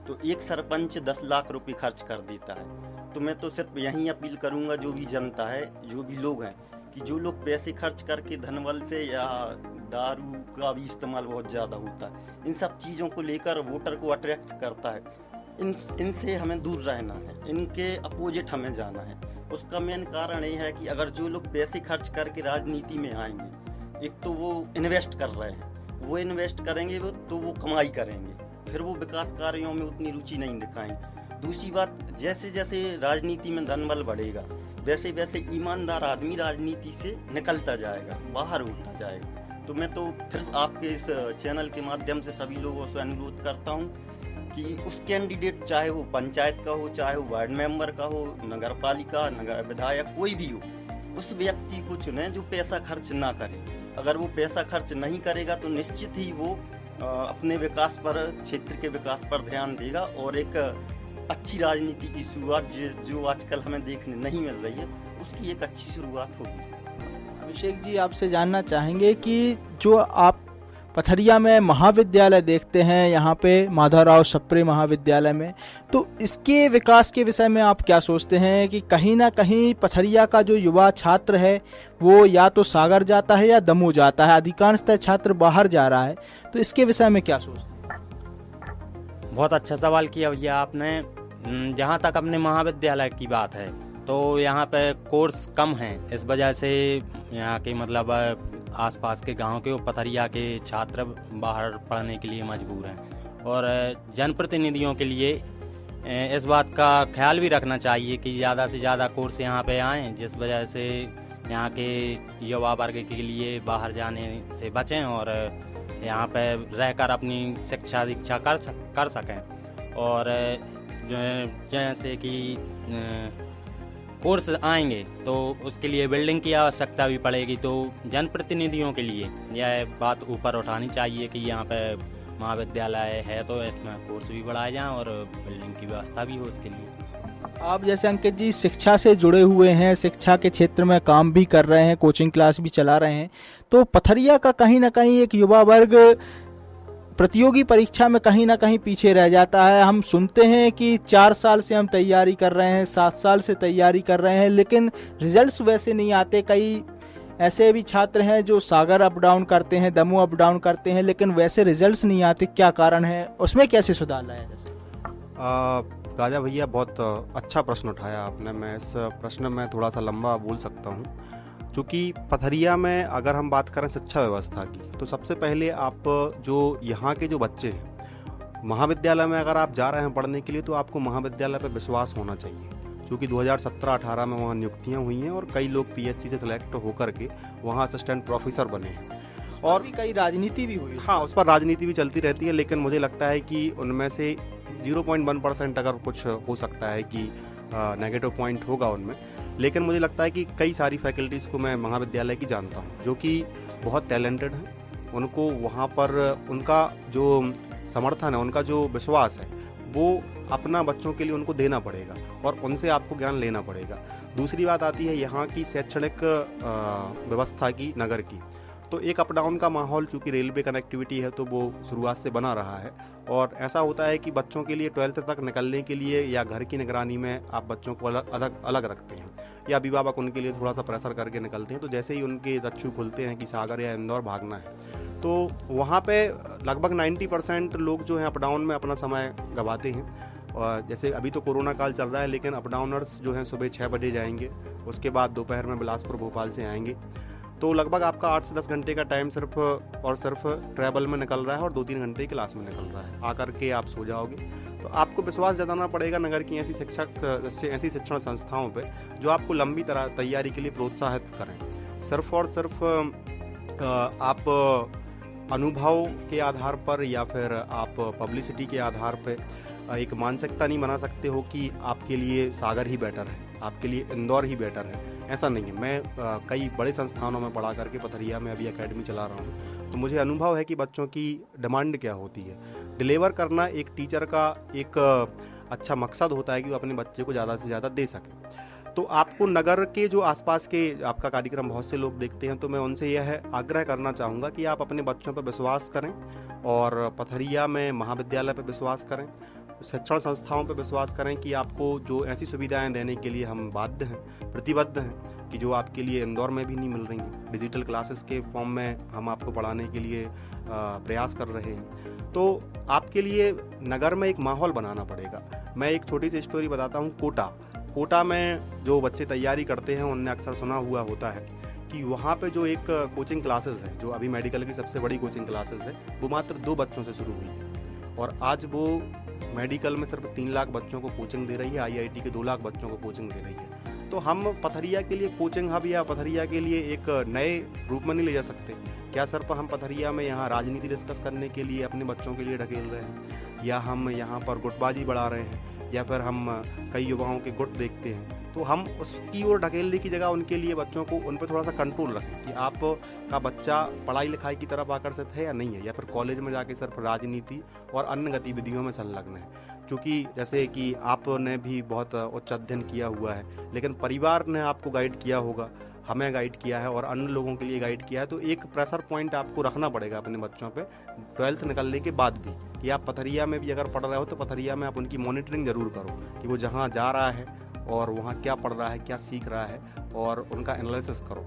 तो एक सरपंच 10 लाख रुपए खर्च कर देता है। तो मैं तो सिर्फ यही अपील करूंगा, जो भी जनता है, जो भी लोग हैं, कि जो लोग पैसे खर्च करके धनबल से या दारू का भी इस्तेमाल बहुत ज़्यादा होता है, इन सब चीज़ों को लेकर वोटर को अट्रैक्ट करता है, इनसे हमें दूर रहना है, इनके अपोजिट हमें जाना है। उसका मेन कारण ये है कि अगर जो लोग पैसे खर्च करके राजनीति में आएंगे, एक तो वो इन्वेस्ट कर रहे हैं, वो इन्वेस्ट करेंगे तो वो कमाई करेंगे, फिर वो विकास कार्यों में उतनी रुचि नहीं दिखाएंगे। दूसरी बात, जैसे जैसे राजनीति में धनबल बढ़ेगा, वैसे वैसे ईमानदार आदमी राजनीति से निकलता जाएगा, बाहर होता जाएगा। तो मैं तो फिर आपके इस चैनल के माध्यम से सभी लोगों से अनुरोध करता हूँ कि उस कैंडिडेट, चाहे वो पंचायत का हो, चाहे वो वार्ड मेंबर का हो, नगर पालिका, नगर विधायक, कोई भी हो, उस व्यक्ति को चुने जो पैसा खर्च ना करे। अगर वो पैसा खर्च नहीं करेगा तो निश्चित ही वो अपने विकास पर, क्षेत्र के विकास पर ध्यान देगा और एक अच्छी राजनीति की शुरुआत जो आजकल हमें देखने नहीं मिल रही है, उसकी एक अच्छी शुरुआत होगी। अभिषेक जी, आपसे जानना चाहेंगे कि जो आप पथरिया में महाविद्यालय देखते हैं, यहाँ पे माधवराव सप्रे महाविद्यालय में, तो इसके विकास के विषय में आप क्या सोचते हैं कि कहीं ना कहीं पथरिया का जो युवा छात्र है वो या तो सागर जाता है या दमोह जाता है, अधिकांशतः छात्र बाहर जा रहा है, तो इसके विषय में क्या सोचते हैं? बहुत अच्छा सवाल किया भैया आपने। जहाँ तक अपने महाविद्यालय की बात है तो यहाँ पे कोर्स कम हैं, इस वजह से यहाँ के मतलब आसपास के गांव के पथरिया के छात्र बाहर पढ़ने के लिए मजबूर हैं। और जनप्रतिनिधियों के लिए इस बात का ख्याल भी रखना चाहिए कि ज़्यादा से ज़्यादा कोर्स यहाँ पे आएँ, जिस वजह से यहाँ के युवा वर्ग के लिए बाहर जाने से बचें और यहाँ पे रहकर अपनी शिक्षा दीक्षा कर सकें। और जैसे कि कोर्स आएंगे तो उसके लिए बिल्डिंग की आवश्यकता भी पड़ेगी, तो जनप्रतिनिधियों के लिए यह बात ऊपर उठानी चाहिए कि यहाँ पे महाविद्यालय है तो इसमें कोर्स भी बढ़ाए जाएं और बिल्डिंग की व्यवस्था भी हो उसके लिए। आप जैसे अंकित जी शिक्षा से जुड़े हुए हैं, शिक्षा के क्षेत्र में काम भी कर रहे हैं, कोचिंग क्लास भी चला रहे हैं, तो पथरिया का कहीं ना कहीं एक युवा वर्ग प्रतियोगी परीक्षा में कहीं ना कहीं पीछे रह जाता है। हम सुनते हैं कि 4 साल से हम तैयारी कर रहे हैं, 7 साल से तैयारी कर रहे हैं, लेकिन रिजल्ट्स वैसे नहीं आते। कई ऐसे भी छात्र हैं जो सागर अप डाउन करते हैं, दमोह अप डाउन करते हैं, लेकिन वैसे रिजल्ट्स नहीं आते। क्या कारण है, उसमें कैसे सुधार लाया जा सकता? राजा भैया, बहुत अच्छा प्रश्न उठाया आपने। मैं इस प्रश्न में थोड़ा सा लंबा बोल सकता हूँ। चूँकि पथरिया में अगर हम बात करें शिक्षा व्यवस्था की, तो सबसे पहले आप जो यहाँ के जो बच्चे हैं, महाविद्यालय में अगर आप जा रहे हैं पढ़ने के लिए, तो आपको महाविद्यालय पर विश्वास होना चाहिए। क्योंकि 2017-18 में वहाँ नियुक्तियाँ हुई हैं और कई लोग पीएससी से सिलेक्ट होकर के वहाँ असिस्टेंट प्रोफेसर बने हैं। और भी कई राजनीति भी हुई। हाँ, उस पर राजनीति भी चलती रहती है, लेकिन मुझे लगता है कि उनमें से 0.1% अगर कुछ हो सकता है कि नेगेटिव पॉइंट होगा उनमें। लेकिन मुझे लगता है कि कई सारी फैकल्टीज़ को मैं महाविद्यालय की जानता हूँ जो कि बहुत टैलेंटेड हैं। उनको वहाँ पर उनका जो समर्थन है, उनका जो विश्वास है, वो अपना बच्चों के लिए उनको देना पड़ेगा और उनसे आपको ज्ञान लेना पड़ेगा। दूसरी बात आती है यहाँ की शैक्षणिक व्यवस्था की, नगर की। तो एक अप डाउन का माहौल, चूँकि रेलवे कनेक्टिविटी है तो वो शुरुआत से बना रहा है। और ऐसा होता है कि बच्चों के लिए 12th तक निकलने के लिए या घर की निगरानी में आप बच्चों को अलग रखते हैं, या अभिभावक उनके लिए थोड़ा सा प्रेशर करके निकलते हैं। तो जैसे ही उनके चक्षु खुलते हैं कि सागर या इंदौर भागना है, तो वहाँ पे लगभग 90% लोग जो हैं अप डाउन में अपना समय गंवाते हैं। और जैसे अभी तो कोरोना काल चल रहा है, लेकिन अप डाउनर्स जो हैं सुबह 6 बजे जाएंगे, उसके बाद दोपहर में बिलासपुर भोपाल से आएंगे, तो लगभग आपका 8 से 10 घंटे का टाइम सिर्फ और सिर्फ ट्रैवल में निकल रहा है और 2-3 घंटे क्लास में निकल रहा है। आकर के आप सो जाओगे। तो आपको विश्वास जताना पड़ेगा नगर की ऐसी ऐसी शिक्षण संस्थाओं पे जो आपको लंबी तैयारी के लिए प्रोत्साहित करें। सिर्फ और सिर्फ आप अनुभव के आधार पर या फिर आप पब्लिसिटी के आधार पर एक मानसिकता नहीं बना सकते हो कि आपके लिए सागर ही बेटर है, आपके लिए इंदौर ही बेटर है। ऐसा नहीं है। मैं कई बड़े संस्थानों में पढ़ा करके पथरिया में अभी एकेडमी चला रहा हूँ, तो मुझे अनुभव है कि बच्चों की डिमांड क्या होती है। डिलीवर करना एक टीचर का एक अच्छा मकसद होता है कि वो अपने बच्चे को ज़्यादा से ज़्यादा दे सके। तो आपको नगर के जो आसपास के आपका कार्यक्रम बहुत से लोग देखते हैं, तो मैं उनसे यह आग्रह करना चाहूँगा कि आप अपने बच्चों पर विश्वास करें और पथरिया में महाविद्यालय पर विश्वास करें, शिक्षण संस्थाओं पर विश्वास करें कि आपको जो ऐसी सुविधाएं देने के लिए हम बाध्य हैं, प्रतिबद्ध हैं, कि जो आपके लिए इंदौर में भी नहीं मिल रही हैं। डिजिटल क्लासेस के फॉर्म में हम आपको पढ़ाने के लिए प्रयास कर रहे हैं। तो आपके लिए नगर में एक माहौल बनाना पड़ेगा। मैं एक छोटी सी स्टोरी बताता हूँ। कोटा में जो बच्चे तैयारी करते हैं उनने अक्सर सुना हुआ होता है कि वहाँ पे जो एक कोचिंग क्लासेस है, जो अभी मेडिकल की सबसे बड़ी कोचिंग क्लासेस है, वो मात्र 2 बच्चों से शुरू हुई थी और आज वो मेडिकल में सिर्फ 3 लाख बच्चों को कोचिंग दे रही है, आईआईटी के 2 लाख बच्चों को कोचिंग दे रही है। तो हम पथरिया के लिए कोचिंग हब या पथरिया के लिए एक नए रूप में नहीं ले जा सकते? क्या सिर्फ हम पथरिया में यहाँ राजनीति डिस्कस करने के लिए अपने बच्चों के लिए ढकेल रहे हैं, या हम यहाँ पर गुटबाजी बढ़ा रहे हैं, या फिर हम कई युवाओं के गुट देखते हैं, तो हम उसकी ओर ढकेलने की जगह उनके लिए बच्चों को उन पर थोड़ा सा कंट्रोल रखें कि आपका बच्चा पढ़ाई लिखाई की तरफ आकर्षित है या नहीं है, या फिर कॉलेज में जाके सिर्फ राजनीति और अन्य गतिविधियों में संलग्न है। क्योंकि जैसे कि आपने भी बहुत उच्च अध्ययन किया हुआ है, लेकिन परिवार ने आपको गाइड किया होगा, हमें गाइड किया है और अन्य लोगों के लिए गाइड किया है, तो एक प्रेशर पॉइंट आपको रखना पड़ेगा अपने बच्चों पे 12th निकलने के बाद भी, कि आप पथरिया में भी अगर पढ़ रहे हो तो पथरिया में आप उनकी मॉनिटरिंग जरूर करो कि वो जहाँ जा रहा है और वहाँ क्या पढ़ रहा है, क्या सीख रहा है, और उनका एनालिसिस करो।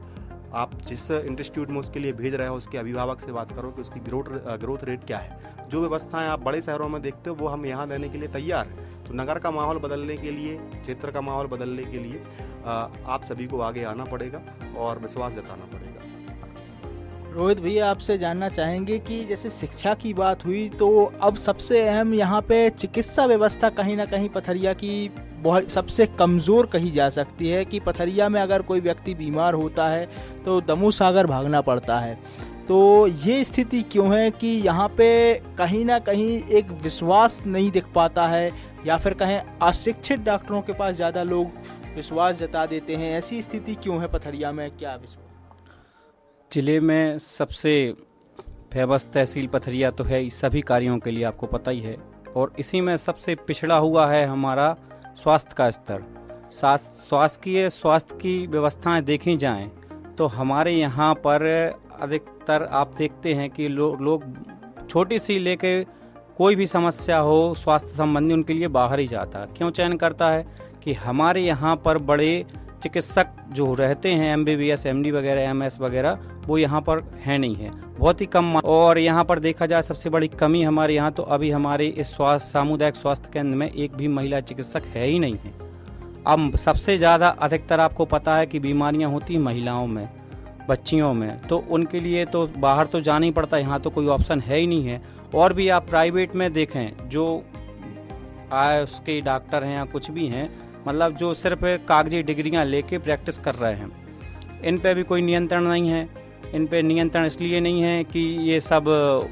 आप जिस इंस्टीट्यूट में उसके लिए भेज रहे हो उसके अभिभावक से बात करो कि उसकी ग्रोथ रेट क्या है। जो व्यवस्थाएं आप बड़े शहरों में देखते हो वो हम यहाँ देने के लिए तैयार हैं। तो नगर का माहौल बदलने के लिए, क्षेत्र का माहौल बदलने के लिए आप सभी को आगे आना पड़ेगा और विश्वास जताना पड़ेगा। रोहित भैया, आपसे जानना चाहेंगे कि जैसे शिक्षा की बात हुई तो अब सबसे अहम यहाँ पे चिकित्सा व्यवस्था कहीं ना कहीं पथरिया की बहुत सबसे कमज़ोर कही जा सकती है कि पथरिया में अगर कोई व्यक्ति बीमार होता है तो दमू सागर भागना पड़ता है। तो ये स्थिति क्यों है कि यहाँ पे कहीं ना कहीं एक विश्वास नहीं दिख पाता है, या फिर कहें अशिक्षित डॉक्टरों के पास ज़्यादा लोग विश्वास जता देते हैं? ऐसी स्थिति क्यों है पथरिया में? क्या विश्वास? जिले में सबसे फेमस तहसील पथरिया तो है सभी कार्यों के लिए, आपको पता ही है, और इसी में सबसे पिछड़ा हुआ है हमारा स्वास्थ्य का स्तर। स्वास्थ्य की व्यवस्थाएं देखी जाएं तो हमारे यहाँ पर अधिकतर आप देखते हैं कि लोग छोटी सी लेके कोई भी समस्या हो स्वास्थ्य संबंधी उनके लिए बाहर ही जाता है। क्यों चयन करता है कि हमारे यहाँ पर बड़े चिकित्सक जो रहते हैं MBBS, MD वगैरह, MS वगैरह, वो यहाँ पर है नहीं है, बहुत ही कम। और यहाँ पर देखा जाए सबसे बड़ी कमी हमारे यहाँ तो अभी हमारे इस सामुदायिक स्वास्थ्य केंद्र में एक भी महिला चिकित्सक है ही नहीं है। अब सबसे ज़्यादा अधिकतर आपको पता है कि बीमारियाँ होती महिलाओं में, बच्चियों में, तो उनके लिए तो बाहर तो जाना ही पड़ता है, यहाँ तो कोई ऑप्शन है ही नहीं है। और भी आप प्राइवेट में देखें जो उसके डॉक्टर हैं या कुछ भी हैं, मतलब जो सिर्फ कागजी डिग्रियां लेके प्रैक्टिस कर रहे हैं, इन पे भी कोई नियंत्रण नहीं है। इन पे नियंत्रण इसलिए नहीं है कि ये सब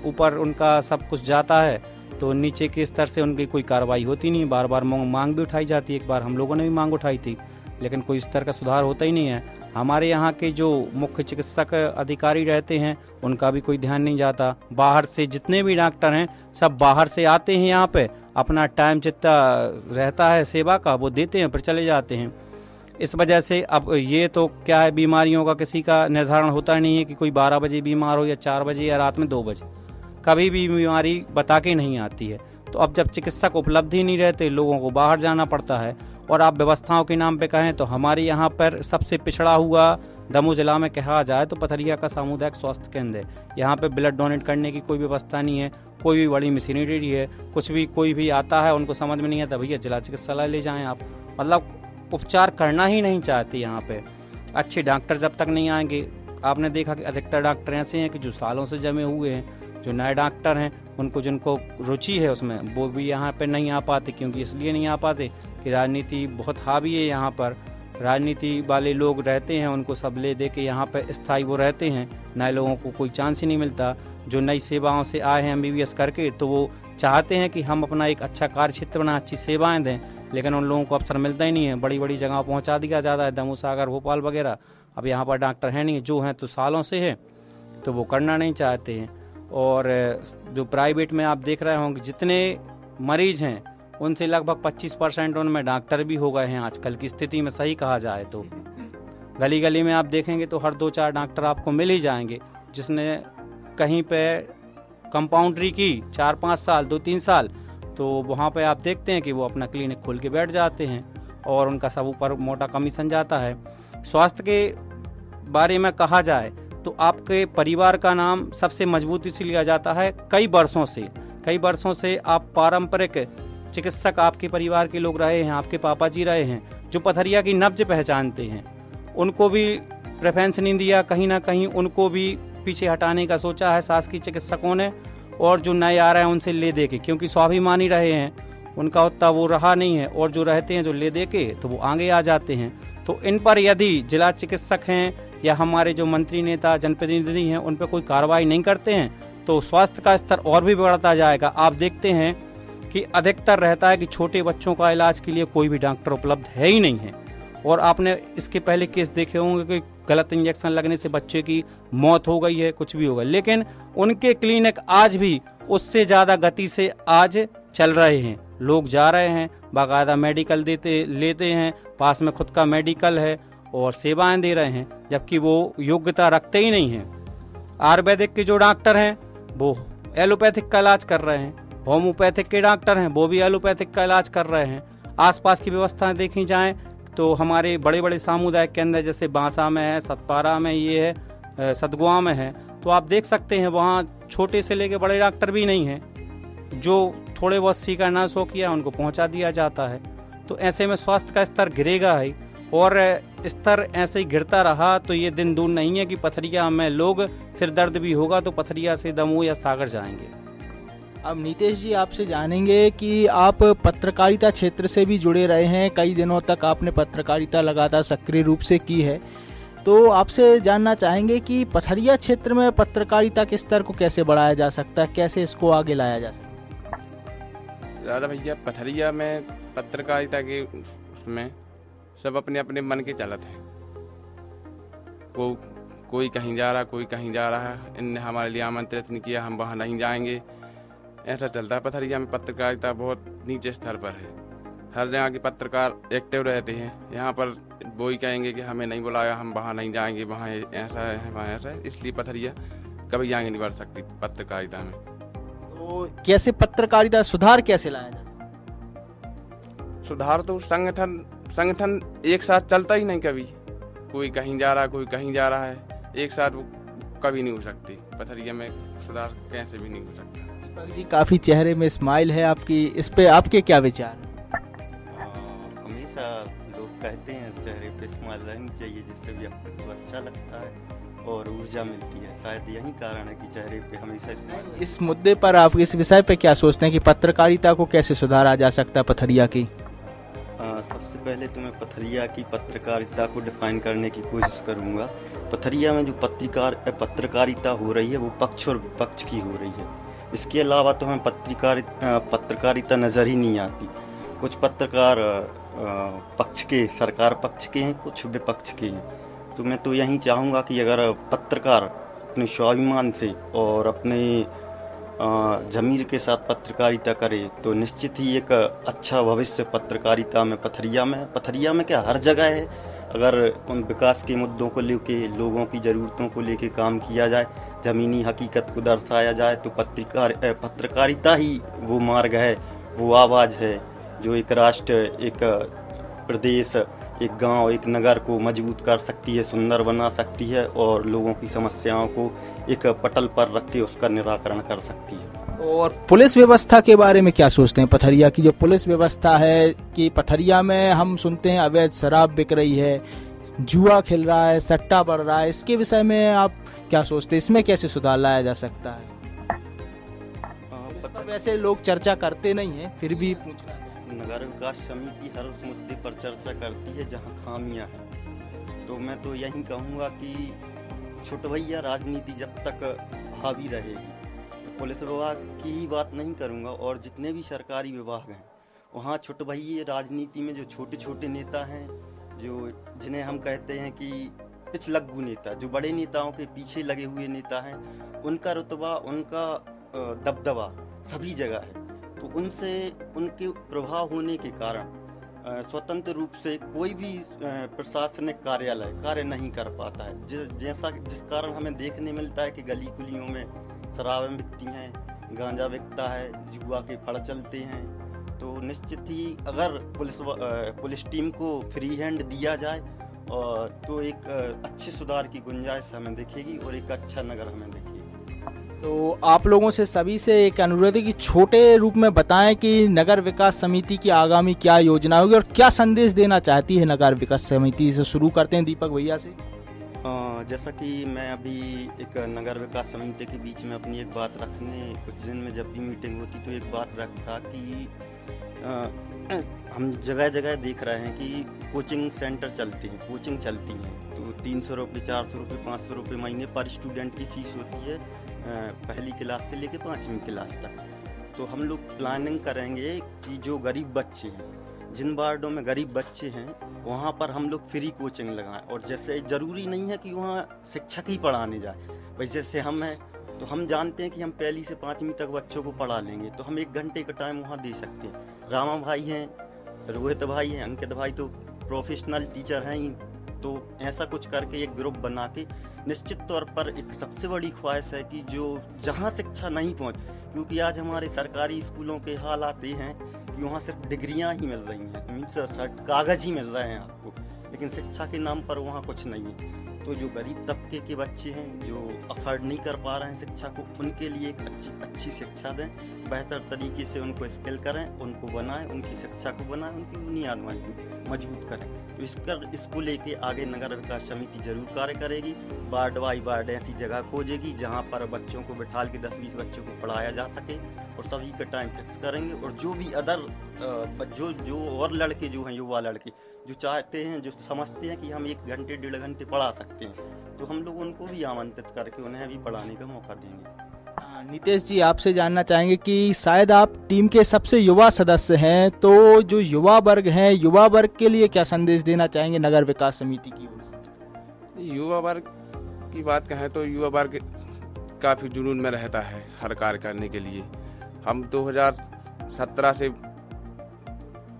ऊपर उनका सब कुछ जाता है तो नीचे के स्तर से उनकी कोई कार्रवाई होती नहीं। बार बार मांग भी उठाई जाती है, एक बार हम लोगों ने भी मांग उठाई थी, लेकिन कोई स्तर का सुधार होता ही नहीं है। हमारे यहाँ के जो मुख्य चिकित्सक अधिकारी रहते हैं उनका भी कोई ध्यान नहीं जाता। बाहर से जितने भी डॉक्टर हैं सब बाहर से आते हैं यहाँ पे, अपना टाइम जितना रहता है सेवा का वो देते हैं फिर चले जाते हैं। इस वजह से अब ये तो क्या है, बीमारियों का किसी का निर्धारण होता नहीं है कि कोई 12 बजे बीमार हो या 4 बजे या रात में 2 बजे, कभी भी बीमारी बता के नहीं आती है। तो अब जब चिकित्सक उपलब्ध ही नहीं रहते, लोगों को बाहर जाना पड़ता है। और आप व्यवस्थाओं के नाम पे कहें तो हमारे यहाँ पर सबसे पिछड़ा हुआ दमोह जिला में कहा जाए तो पथरिया का सामुदायिक स्वास्थ्य केंद्र है। यहाँ पे ब्लड डोनेट करने की कोई व्यवस्था नहीं है, कोई भी बड़ी मशीनरी है, कुछ भी कोई भी आता है उनको समझ में नहीं आता, भैया जिला चिकित्सालय ले जाएं आप, मतलब उपचार करना ही नहीं चाहते। यहाँ पे अच्छे डॉक्टर जब तक नहीं आएंगे, आपने देखा कि अधिकतर डॉक्टर ऐसे हैं कि जो सालों से जमे हुए हैं, जो नए डॉक्टर हैं उनको जिनको रुचि है उसमें वो भी यहाँ पे नहीं आ पाते। क्योंकि इसलिए नहीं आ पाते कि राजनीति बहुत हावी है यहाँ पर, राजनीति वाले लोग रहते हैं, उनको सब ले दे के यहाँ पे स्थायी वो रहते हैं, नए लोगों को कोई चांस ही नहीं मिलता। जो नई सेवाओं से आए हैं MBBS करके तो वो चाहते हैं कि हम अपना एक अच्छा कार्य क्षेत्र बना, अच्छी सेवाएं दें, लेकिन उन लोगों को अवसर मिलता ही नहीं है। बड़ी बड़ी जगह पहुँचा दिया जाता है, दमोह सागर, भोपाल वगैरह। अब यहाँ पर डॉक्टर है नहीं, जो हैं तो सालों से है तो वो करना नहीं चाहते हैं। और जो प्राइवेट में आप देख रहे होंगे जितने मरीज हैं उनसे लगभग 25% उनमें डॉक्टर भी हो गए हैं आजकल की स्थिति में, सही कहा जाए तो। गली गली में आप देखेंगे तो हर 2-4 डॉक्टर आपको मिल ही जाएंगे, जिसने कहीं पे कंपाउंड्री की 4-5 साल, 2-3 साल, तो वहाँ पे आप देखते हैं कि वो अपना क्लिनिक खोल के बैठ जाते हैं और उनका सब ऊपर मोटा कमीशन जाता है। स्वास्थ्य के बारे में कहा जाए तो आपके परिवार का नाम सबसे मजबूती से लिया जाता है। कई वर्षों से आप पारंपरिक चिकित्सक आपके परिवार के लोग रहे हैं, आपके पापा जी रहे हैं, जो पथरिया की नब्ज पहचानते हैं, उनको भी प्रेफरेंस नहीं दिया, कहीं ना कहीं उनको भी पीछे हटाने का सोचा है शासकीय चिकित्सकों ने, और जो नए आ रहे हैं उनसे ले दे के, क्योंकि स्वाभिमानी रहे हैं, उनका उतना वो रहा नहीं है, और जो रहते हैं जो ले दे के तो वो आगे आ जाते हैं। तो इन पर यदि जिला चिकित्सक हैं या हमारे जो मंत्री नेता जनप्रतिनिधि हैं उन पर कोई कार्रवाई नहीं करते हैं तो स्वास्थ्य का स्तर और भी बढ़ता जाएगा। आप देखते हैं कि अधिकतर रहता है कि छोटे बच्चों का इलाज के लिए कोई भी डॉक्टर उपलब्ध है ही नहीं है, और आपने इसके पहले केस देखे होंगे कि गलत इंजेक्शन लगने से बच्चे की मौत हो गई है, कुछ भी होगा, लेकिन उनके क्लिनिक आज भी उससे ज्यादा गति से आज चल रहे हैं। लोग जा रहे हैं, बाकायदा मेडिकल लेते हैं, पास में खुद का मेडिकल है और सेवाएं दे रहे हैं, जबकि वो योग्यता रखते ही नहीं हैं। आयुर्वेदिक के जो डॉक्टर हैं वो एलोपैथिक का इलाज कर रहे हैं, होम्योपैथिक के डॉक्टर हैं वो भी एलोपैथिक का इलाज कर रहे हैं। आसपास की व्यवस्थाएं देखी जाएं तो हमारे बड़े बड़े सामुदायिक केंद्र जैसे बांसा में है, सतपारा में ये है, सतगुआ में है, तो आप देख सकते हैं वहाँ छोटे से लेके बड़े डॉक्टर भी नहीं हैं, जो थोड़े बहुत सीखा ना सो किया उनको पहुंचा दिया जाता है। तो ऐसे में स्वास्थ्य का स्तर गिरेगा ही, और स्तर ऐसे ही गिरता रहा तो ये दिन दूर नहीं है कि पथरिया में लोग सिर दर्द भी होगा तो पथरिया से दमोह या सागर जाएंगे। अब नीतेश जी आपसे जानेंगे कि आप पत्रकारिता क्षेत्र से भी जुड़े रहे हैं, कई दिनों तक आपने पत्रकारिता लगातार सक्रिय रूप से की है, तो आपसे जानना चाहेंगे कि पथरिया क्षेत्र में पत्रकारिता के स्तर को कैसे बढ़ाया जा सकता है, कैसे इसको आगे लाया जा सकता है? दादा भैया, पथरिया में पत्रकारिता के उसमें सब अपने अपने मन के चलत हैं, कोई कहीं जा रहा, कोई कहीं जा रहा है, इनने हमारे लिए आमंत्रित नहीं किया, हम वहाँ नहीं जाएंगे, ऐसा चलता है। पथरिया में पत्रकारिता बहुत नीचे स्तर पर है, हर जगह के पत्रकार एक्टिव रहते हैं, यहाँ पर वो ही कहेंगे कि हमें नहीं बुलाया, हम वहाँ नहीं जाएंगे, वहाँ ऐसा है, वहाँ ऐसा है, इसलिए पथरिया कभी आगे नहीं बढ़ सकती पत्रकारिता में। तो कैसे पत्रकारिता सुधार कैसे लाया जा सकता है? सुधार तो संगठन एक साथ चलता ही नहीं, कभी कोई कहीं जा रहा है, कोई कहीं जा रहा है, एक साथ वो कभी नहीं हो सकती। पथरिया में सुधार कैसे भी नहीं हो सकता। दीपक जी, काफी चेहरे में स्माइल है आपकी, इस पे आपके क्या विचार हैं? हमेशा लोग कहते हैं चेहरे पे स्माइल रहनी चाहिए, जिससे व्यक्ति को अच्छा लगता है और ऊर्जा मिलती है। शायद यही कारण है कि चेहरे पे हमेशा स्माइल। इस मुद्दे पर आप, इस विषय पे क्या सोचते हैं कि पत्रकारिता को कैसे सुधारा जा सकता है पथरिया की? सबसे पहले तो मैं पथरिया की पत्रकारिता को डिफाइन करने की कोशिश करूंगा। पथरिया में जो पत्रकारिता हो रही है वो पक्ष और विपक्ष की हो रही है। इसके अलावा तो हमें पत्रकारिता नजर ही नहीं आती। कुछ पत्रकार पक्ष के, सरकार पक्ष के हैं, कुछ विपक्ष के हैं। तो मैं तो यही चाहूँगा कि अगर पत्रकार अपने स्वाभिमान से और अपने ज़मीर के साथ पत्रकारिता करे तो निश्चित ही एक अच्छा भविष्य पत्रकारिता में पथरिया में क्या हर जगह है। अगर उन विकास के मुद्दों को लेके, लोगों की ज़रूरतों को लेके काम किया जाए, ज़मीनी हकीकत को दर्शाया जाए, तो पत्रकारिता ही वो मार्ग है, वो आवाज़ है जो एक राष्ट्र, एक प्रदेश, एक गांव, एक नगर को मजबूत कर सकती है, सुंदर बना सकती है और लोगों की समस्याओं को एक पटल पर रख के उसका निराकरण कर सकती है। और पुलिस व्यवस्था के बारे में क्या सोचते हैं? पथरिया की जो पुलिस व्यवस्था है कि पथरिया में हम सुनते हैं अवैध शराब बिक रही है, जुआ खेल रहा है, सट्टा बढ़ रहा है, इसके विषय में आप क्या सोचते हैं? इसमें कैसे सुधार लाया जा सकता है? वैसे लोग चर्चा करते नहीं है, फिर भी पूछना। नगर विकास समिति हर उस मुद्दे पर चर्चा करती है जहां खामियां हैं। तो मैं तो यही कहूंगा कि छुटभैया राजनीति जब तक हावी रहेगी, पुलिस विभाग की ही बात नहीं करूंगा और जितने भी सरकारी विभाग हैं वहाँ छुटभैया राजनीति में जो छोटे छोटे नेता हैं, जो जिन्हें हम कहते हैं कि पिछलग्गू नेता, जो बड़े नेताओं के पीछे लगे हुए नेता हैं, उनका रुतबा, उनका दबदबा सभी जगह है। तो उनसे, उनके प्रभाव होने के कारण स्वतंत्र रूप से कोई भी प्रशासनिक कार्यालय कार्य नहीं कर पाता है। जिस कारण हमें देखने मिलता है कि गली कुलियों में शराबें बिकती हैं, गांजा बिकता है, जुआ के फड़ चलते हैं। तो निश्चित ही अगर पुलिस टीम को फ्री हैंड दिया जाए और तो एक अच्छे सुधार की गुंजाइश हमें दिखेगी और एक अच्छा नगर हमें दिखेगी। तो आप लोगों से सभी से एक अनुरोध है कि छोटे रूप में बताएं कि नगर विकास समिति की आगामी क्या योजना होगी और क्या संदेश देना चाहती है नगर विकास समिति। से शुरू करते हैं दीपक भैया से। जैसा कि मैं अभी एक नगर विकास समिति के बीच में अपनी एक बात रखने, कुछ दिन में जब भी मीटिंग होती तो एक बात रखता कि हम जगह जगह देख रहे हैं कि कोचिंग सेंटर चलते हैं, कोचिंग चलती हैं, तो 300 रुपये, 400 रुपये, 500 रुपये महीने पर स्टूडेंट की फीस होती है पहली क्लास से लेकर 5वीं क्लास तक। तो हम लोग प्लानिंग करेंगे कि जो गरीब बच्चे हैं, जिन वार्डों में गरीब बच्चे हैं, वहाँ पर हम लोग फ्री कोचिंग लगाएं। और जैसे ज़रूरी नहीं है कि वहाँ शिक्षक ही पढ़ाने जाए, भाई जैसे हम हैं तो हम जानते हैं कि हम पहली से 5वीं तक बच्चों को पढ़ा लेंगे, तो हम 1 घंटे का टाइम वहाँ दे सकते हैं। रामा भाई हैं, रोहित भाई हैं, अंकित भाई तो प्रोफेशनल टीचर हैं ही, तो ऐसा कुछ करके एक ग्रुप बना के निश्चित तौर पर एक सबसे बड़ी ख्वाहिश है कि जो जहाँ शिक्षा नहीं पहुँच, क्योंकि आज हमारे सरकारी स्कूलों के हालात ये हैं कि वहाँ सिर्फ डिग्रियाँ ही मिल रही हैं, मीन्स कागज़ ही मिल रहे हैं आपको, लेकिन शिक्षा के नाम पर वहाँ कुछ नहीं है। तो जो गरीब तबके के बच्चे हैं, जो अफोर्ड नहीं कर पा रहे हैं शिक्षा को, उनके लिए एक अच्छी शिक्षा दें, बेहतर तरीके से उनको स्किल करें, उनको बनाएं, उनकी शिक्षा को बनाएं, उनकी बुनियाद मजबूत करें। तो इसको लेके आगे नगर विकास समिति जरूर कार्य करेगी। वार्ड बाई वार्ड ऐसी जगह खोजेगी जहाँ पर बच्चों को बिठाल के 10-20 बच्चों को पढ़ाया जा सके, और सभी का टाइम फिक्स करेंगे। और जो भी अदर जो और लड़के जो हैं, युवा लड़के जो चाहते हैं, जो समझते हैं कि हम 1 घंटे 1.5 घंटे पढ़ा सकते हैं, तो हम लोग उनको भी आमंत्रित करके उन्हें भी पढ़ाने का मौका देंगे। नितेश जी, आपसे जानना चाहेंगे कि शायद आप टीम के सबसे युवा सदस्य हैं, तो जो युवा वर्ग है, युवा वर्ग के लिए क्या संदेश देना चाहेंगे नगर विकास समिति की ओर से? युवा वर्ग की बात कहें तो युवा वर्ग काफ़ी जुनून में रहता है हर कार्य करने के लिए। हम 2017 से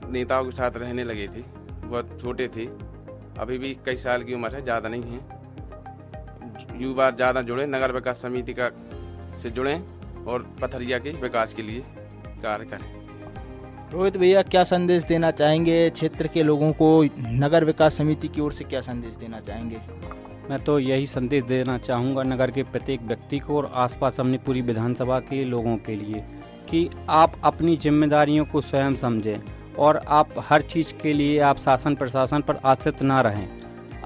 नेताओं के साथ रहने लगे थे, बहुत छोटे थे, अभी भी 21 साल की उम्र है, ज़्यादा नहीं है। युवा ज़्यादा जुड़े, नगर विकास समिति का से जुड़ें और पथरिया के विकास के लिए कार्य करें। रोहित भैया, क्या संदेश देना चाहेंगे क्षेत्र के लोगों को? नगर विकास समिति की ओर से क्या संदेश देना चाहेंगे? मैं तो यही संदेश देना चाहूँगा नगर के प्रत्येक व्यक्ति को और आसपास अपनी पूरी विधानसभा के लोगों के लिए कि आप अपनी जिम्मेदारियों को स्वयं समझें और आप हर चीज़ के लिए आप शासन प्रशासन पर आश्रित ना रहें।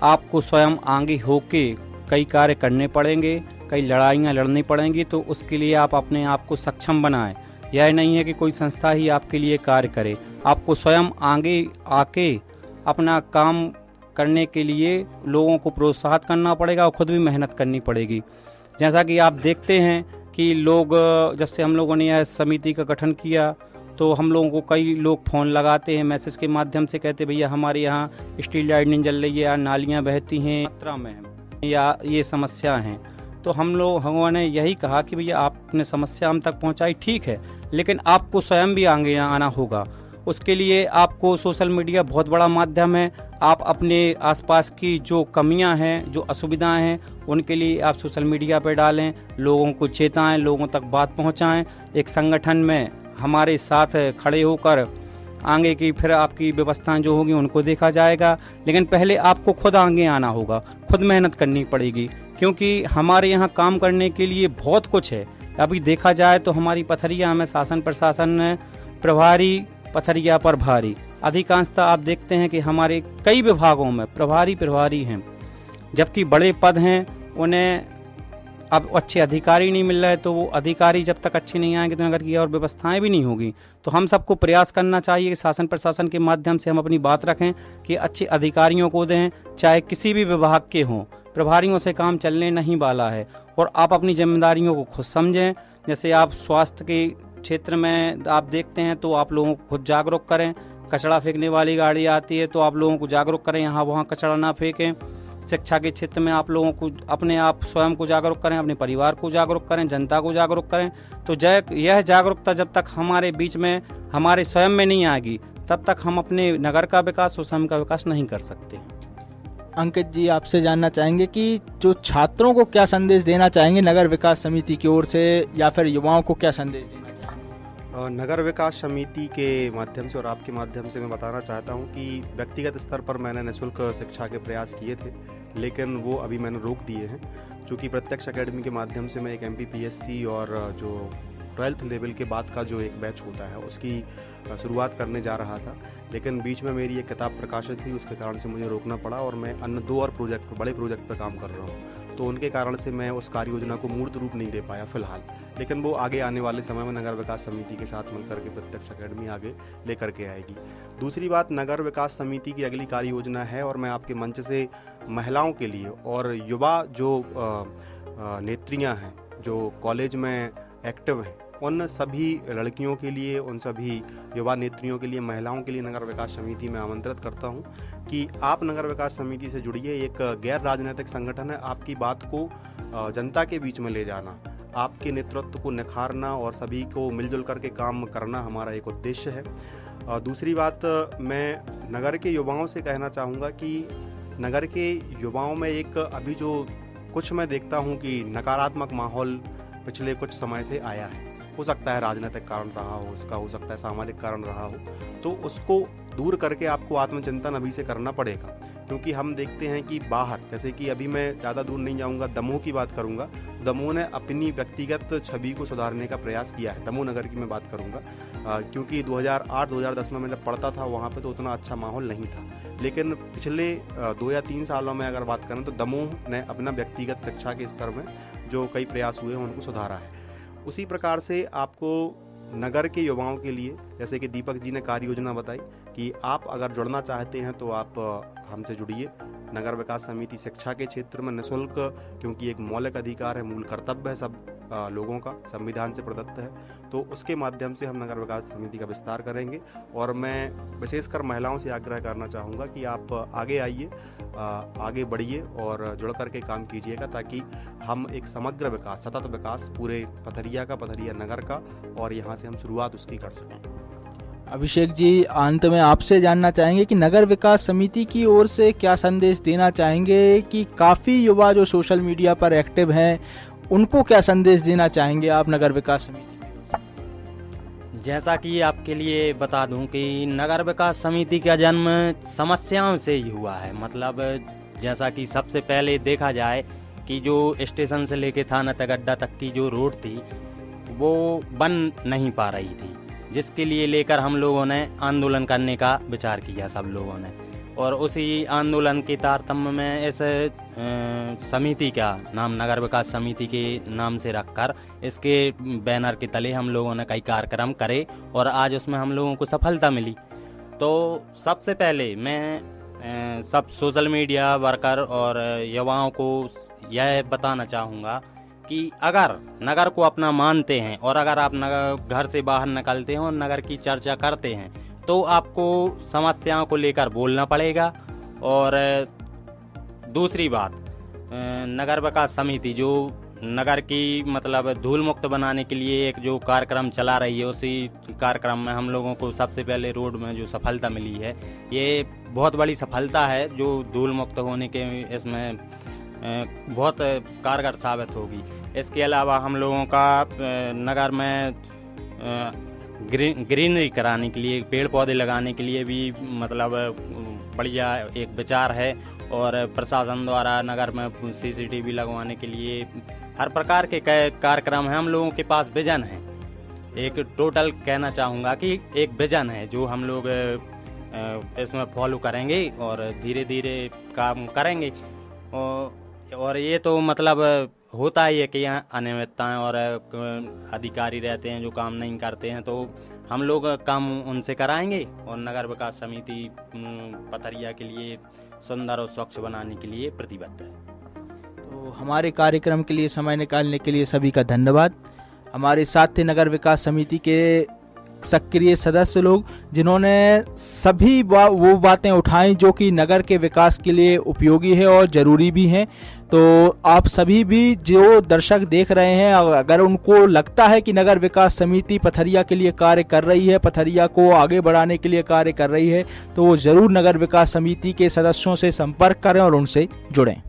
आपको स्वयं आगे होके कई कार्य करने पड़ेंगे, कई लड़ाइयाँ लड़नी पड़ेंगी, तो उसके लिए आप अपने आप को सक्षम बनाएं। यह नहीं है कि कोई संस्था ही आपके लिए कार्य करे, आपको स्वयं आगे आके अपना काम करने के लिए लोगों को प्रोत्साहित करना पड़ेगा और खुद भी मेहनत करनी पड़ेगी। जैसा कि आप देखते हैं कि लोग, जब से हम लोगों ने यह समिति का गठन किया तो हम लोगों को कई लोग फ़ोन लगाते हैं, मैसेज के माध्यम से कहते भैया हमारे यहाँ स्ट्रीट लाइट नहीं जल रही है, या नालियाँ बहती हैं मात्रा में या ये समस्या हैं। तो हम लोगों ने यही कहा कि भैया आपने समस्या हम तक पहुँचाई, ठीक है, लेकिन आपको स्वयं भी आगे आना होगा। उसके लिए आपको सोशल मीडिया बहुत बड़ा माध्यम है। आप अपने आसपास की जो कमियां हैं, जो असुविधाएं हैं, उनके लिए आप सोशल मीडिया पर डालें, लोगों को चेताएं, लोगों तक बात पहुंचाएं। एक संगठन में हमारे साथ खड़े होकर आगे की फिर आपकी व्यवस्थाएं जो होगी उनको देखा जाएगा, लेकिन पहले आपको खुद आगे आना होगा, खुद मेहनत करनी पड़ेगी, क्योंकि हमारे यहाँ काम करने के लिए बहुत कुछ है। अभी देखा जाए तो हमारी पथरिया में शासन प्रशासन प्रभारी, पथरिया पर भारी, अधिकांशतः आप देखते हैं कि हमारे कई विभागों में प्रभारी हैं, जबकि बड़े पद हैं, उन्हें अब अच्छे अधिकारी नहीं मिल रहे। तो वो अधिकारी जब तक अच्छे नहीं आएंगे तो नगर की और व्यवस्थाएं भी नहीं होगी। तो हम सबको प्रयास करना चाहिए कि शासन प्रशासन के माध्यम से हम अपनी बात रखें कि अच्छे अधिकारियों को दें, चाहे किसी भी विभाग के हों। प्रभारियों से काम चलने नहीं वाला है और आप अपनी जिम्मेदारियों को खुद समझें। जैसे आप स्वास्थ्य के क्षेत्र में आप देखते हैं तो आप लोगों को खुद जागरूक करें। कचरा फेंकने वाली गाड़ी आती है तो आप लोगों को जागरूक करें, यहाँ वहाँ कचरा ना फेंकें। शिक्षा के क्षेत्र में आप लोगों को अपने आप स्वयं को जागरूक करें, अपने परिवार को जागरूक करें, जनता को जागरूक करें। तो यह जागरूकता जब तक हमारे बीच में, हमारे स्वयं में नहीं आएगी, तब तक हम अपने नगर का विकास और स्वयं का विकास नहीं कर सकते। अंकित जी, आपसे जानना चाहेंगे कि जो छात्रों को क्या संदेश देना चाहेंगे नगर विकास समिति की ओर से, या फिर युवाओं को क्या संदेश देना चाहेंगे? नगर विकास समिति के माध्यम से और आपके माध्यम से मैं बताना चाहता हूं कि व्यक्तिगत स्तर पर मैंने निःशुल्क शिक्षा के प्रयास किए थे, लेकिन वो अभी मैंने रोक दिए हैं। क्योंकि प्रत्यक्ष एकेडमी के माध्यम से मैं एक MPPSC और जो 12th लेवल के बाद का जो एक बैच होता है उसकी शुरुआत करने जा रहा था, लेकिन बीच में मेरी एक किताब प्रकाशित हुई, उसके कारण से मुझे रोकना पड़ा और मैं अन्य 2 और बड़े प्रोजेक्ट पर काम कर रहा हूँ। तो उनके कारण से मैं उस कार्य योजना को मूर्त रूप नहीं दे पाया फिलहाल, लेकिन वो आगे आने वाले समय में नगर विकास समिति के साथ मिलकर के प्रत्यक्ष एकेडमी आगे लेकर के आएगी। दूसरी बात, नगर विकास समिति की अगली कार्य योजना है और मैं आपके मंच से महिलाओं के लिए और युवा जो नेत्रियां हैं जो कॉलेज में एक्टिव हैं, उन सभी लड़कियों के लिए, उन सभी युवा नेत्रियों के लिए, महिलाओं के लिए नगर विकास समिति में आमंत्रित करता हूं कि आप नगर विकास समिति से जुड़िए। एक गैर राजनीतिक संगठन है, आपकी बात को जनता के बीच में ले जाना, आपके नेतृत्व को निखारना और सभी को मिलजुल करके काम करना हमारा एक उद्देश्य है। दूसरी बात, मैं नगर के युवाओं से कहना चाहूँगा कि नगर के युवाओं में एक अभी जो कुछ मैं देखता हूँ कि नकारात्मक माहौल पिछले कुछ समय से आया है। हो सकता है राजनीतिक कारण रहा हो, उसका हो सकता है सामाजिक कारण रहा हो, तो उसको दूर करके आपको आत्मचिंतन अभी से करना पड़ेगा। क्योंकि हम देखते हैं कि बाहर, जैसे कि अभी मैं ज़्यादा दूर नहीं जाऊंगा, दमोह की बात करूंगा। दमोह ने अपनी व्यक्तिगत छवि को सुधारने का प्रयास किया है। दमोह नगर की मैं बात करूंगा, क्योंकि 2008-2010 में मैं जब पढ़ता था वहाँ पे तो उतना अच्छा माहौल नहीं था, लेकिन पिछले 2 या 3 सालों में अगर बात करें तो दमोह ने अपना व्यक्तिगत शिक्षा के स्तर में जो कई प्रयास हुए हैं उनको सुधारा है। उसी प्रकार से आपको नगर के युवाओं के लिए, जैसे कि दीपक जी ने कार्य योजना बताई कि आप अगर जुड़ना चाहते हैं तो आप हमसे जुड़िए। नगर विकास समिति शिक्षा के क्षेत्र में निःशुल्क, क्योंकि एक मौलिक अधिकार है, मूल कर्तव्य है सब लोगों का, संविधान से प्रदत्त है, तो उसके माध्यम से हम नगर विकास समिति का विस्तार करेंगे। और मैं विशेषकर महिलाओं से आग्रह करना चाहूँगा कि आप आगे आइए, आगे बढ़िए और जुड़ करके काम कीजिएगा, ताकि हम एक समग्र विकास, सतत विकास पूरे पथरिया का, पथरिया नगर का, और यहाँ से हम शुरुआत उसकी कर सकें। अभिषेक जी, अंत में आपसे जानना चाहेंगे कि नगर विकास समिति की ओर से क्या संदेश देना चाहेंगे कि काफ़ी युवा जो सोशल मीडिया पर एक्टिव हैं, उनको क्या संदेश देना चाहेंगे आप नगर विकास समिति की? जैसा कि आपके लिए बता दूं कि नगर विकास समिति का जन्म समस्याओं से ही हुआ है। मतलब जैसा कि सबसे पहले देखा जाए कि जो स्टेशन से लेके थाना तगड्डा तक की जो रोड थी वो बन नहीं पा रही थी, जिसके लिए लेकर हम लोगों ने आंदोलन करने का विचार किया सब लोगों ने। और उसी आंदोलन के तारतम्य में इस समिति का नाम नगर विकास समिति के नाम से रखकर इसके बैनर के तले हम लोगों ने कई कार्यक्रम करे और आज उसमें हम लोगों को सफलता मिली। तो सबसे पहले मैं सब सोशल मीडिया वर्कर और युवाओं को यह बताना चाहूँगा कि अगर नगर को अपना मानते हैं और अगर आप नगर घर से बाहर निकलते हैं और नगर की चर्चा करते हैं तो आपको समस्याओं को लेकर बोलना पड़ेगा। और दूसरी बात, नगर विकास समिति जो नगर की मतलब धूल मुक्त बनाने के लिए एक जो कार्यक्रम चला रही है, उसी कार्यक्रम में हम लोगों को सबसे पहले रोड में जो सफलता मिली है, ये बहुत बड़ी सफलता है जो धूल मुक्त होने के इसमें बहुत कारगर साबित होगी। इसके अलावा हम लोगों का नगर में ग्रीनरी कराने के लिए, पेड़ पौधे लगाने के लिए भी मतलब बढ़िया एक विचार है। और प्रशासन द्वारा नगर में CCTV लगवाने के लिए हर प्रकार के कार्यक्रम हैं। हम लोगों के पास विजन है, एक टोटल कहना चाहूँगा कि एक विजन है जो हम लोग इसमें फॉलो करेंगे और धीरे धीरे काम करेंगे। और ये तो मतलब होता ही है कि यहाँ अनियमितताएं और अधिकारी रहते हैं जो काम नहीं करते हैं, तो हम लोग काम उनसे कराएंगे और नगर विकास समिति पथरिया के लिए सुंदर और स्वच्छ बनाने के लिए प्रतिबद्ध है। तो हमारे कार्यक्रम के लिए समय निकालने के लिए सभी का धन्यवाद। हमारे साथ थे नगर विकास समिति के सक्रिय सदस्य लोग, जिन्होंने सभी वो बातें उठाई जो कि नगर के विकास के लिए उपयोगी है और ज़रूरी भी हैं। तो आप सभी भी जो दर्शक देख रहे हैं, अगर उनको लगता है कि नगर विकास समिति पथरिया के लिए कार्य कर रही है, पथरिया को आगे बढ़ाने के लिए कार्य कर रही है, तो वो ज़रूर नगर विकास समिति के सदस्यों से संपर्क करें और उनसे जुड़ें।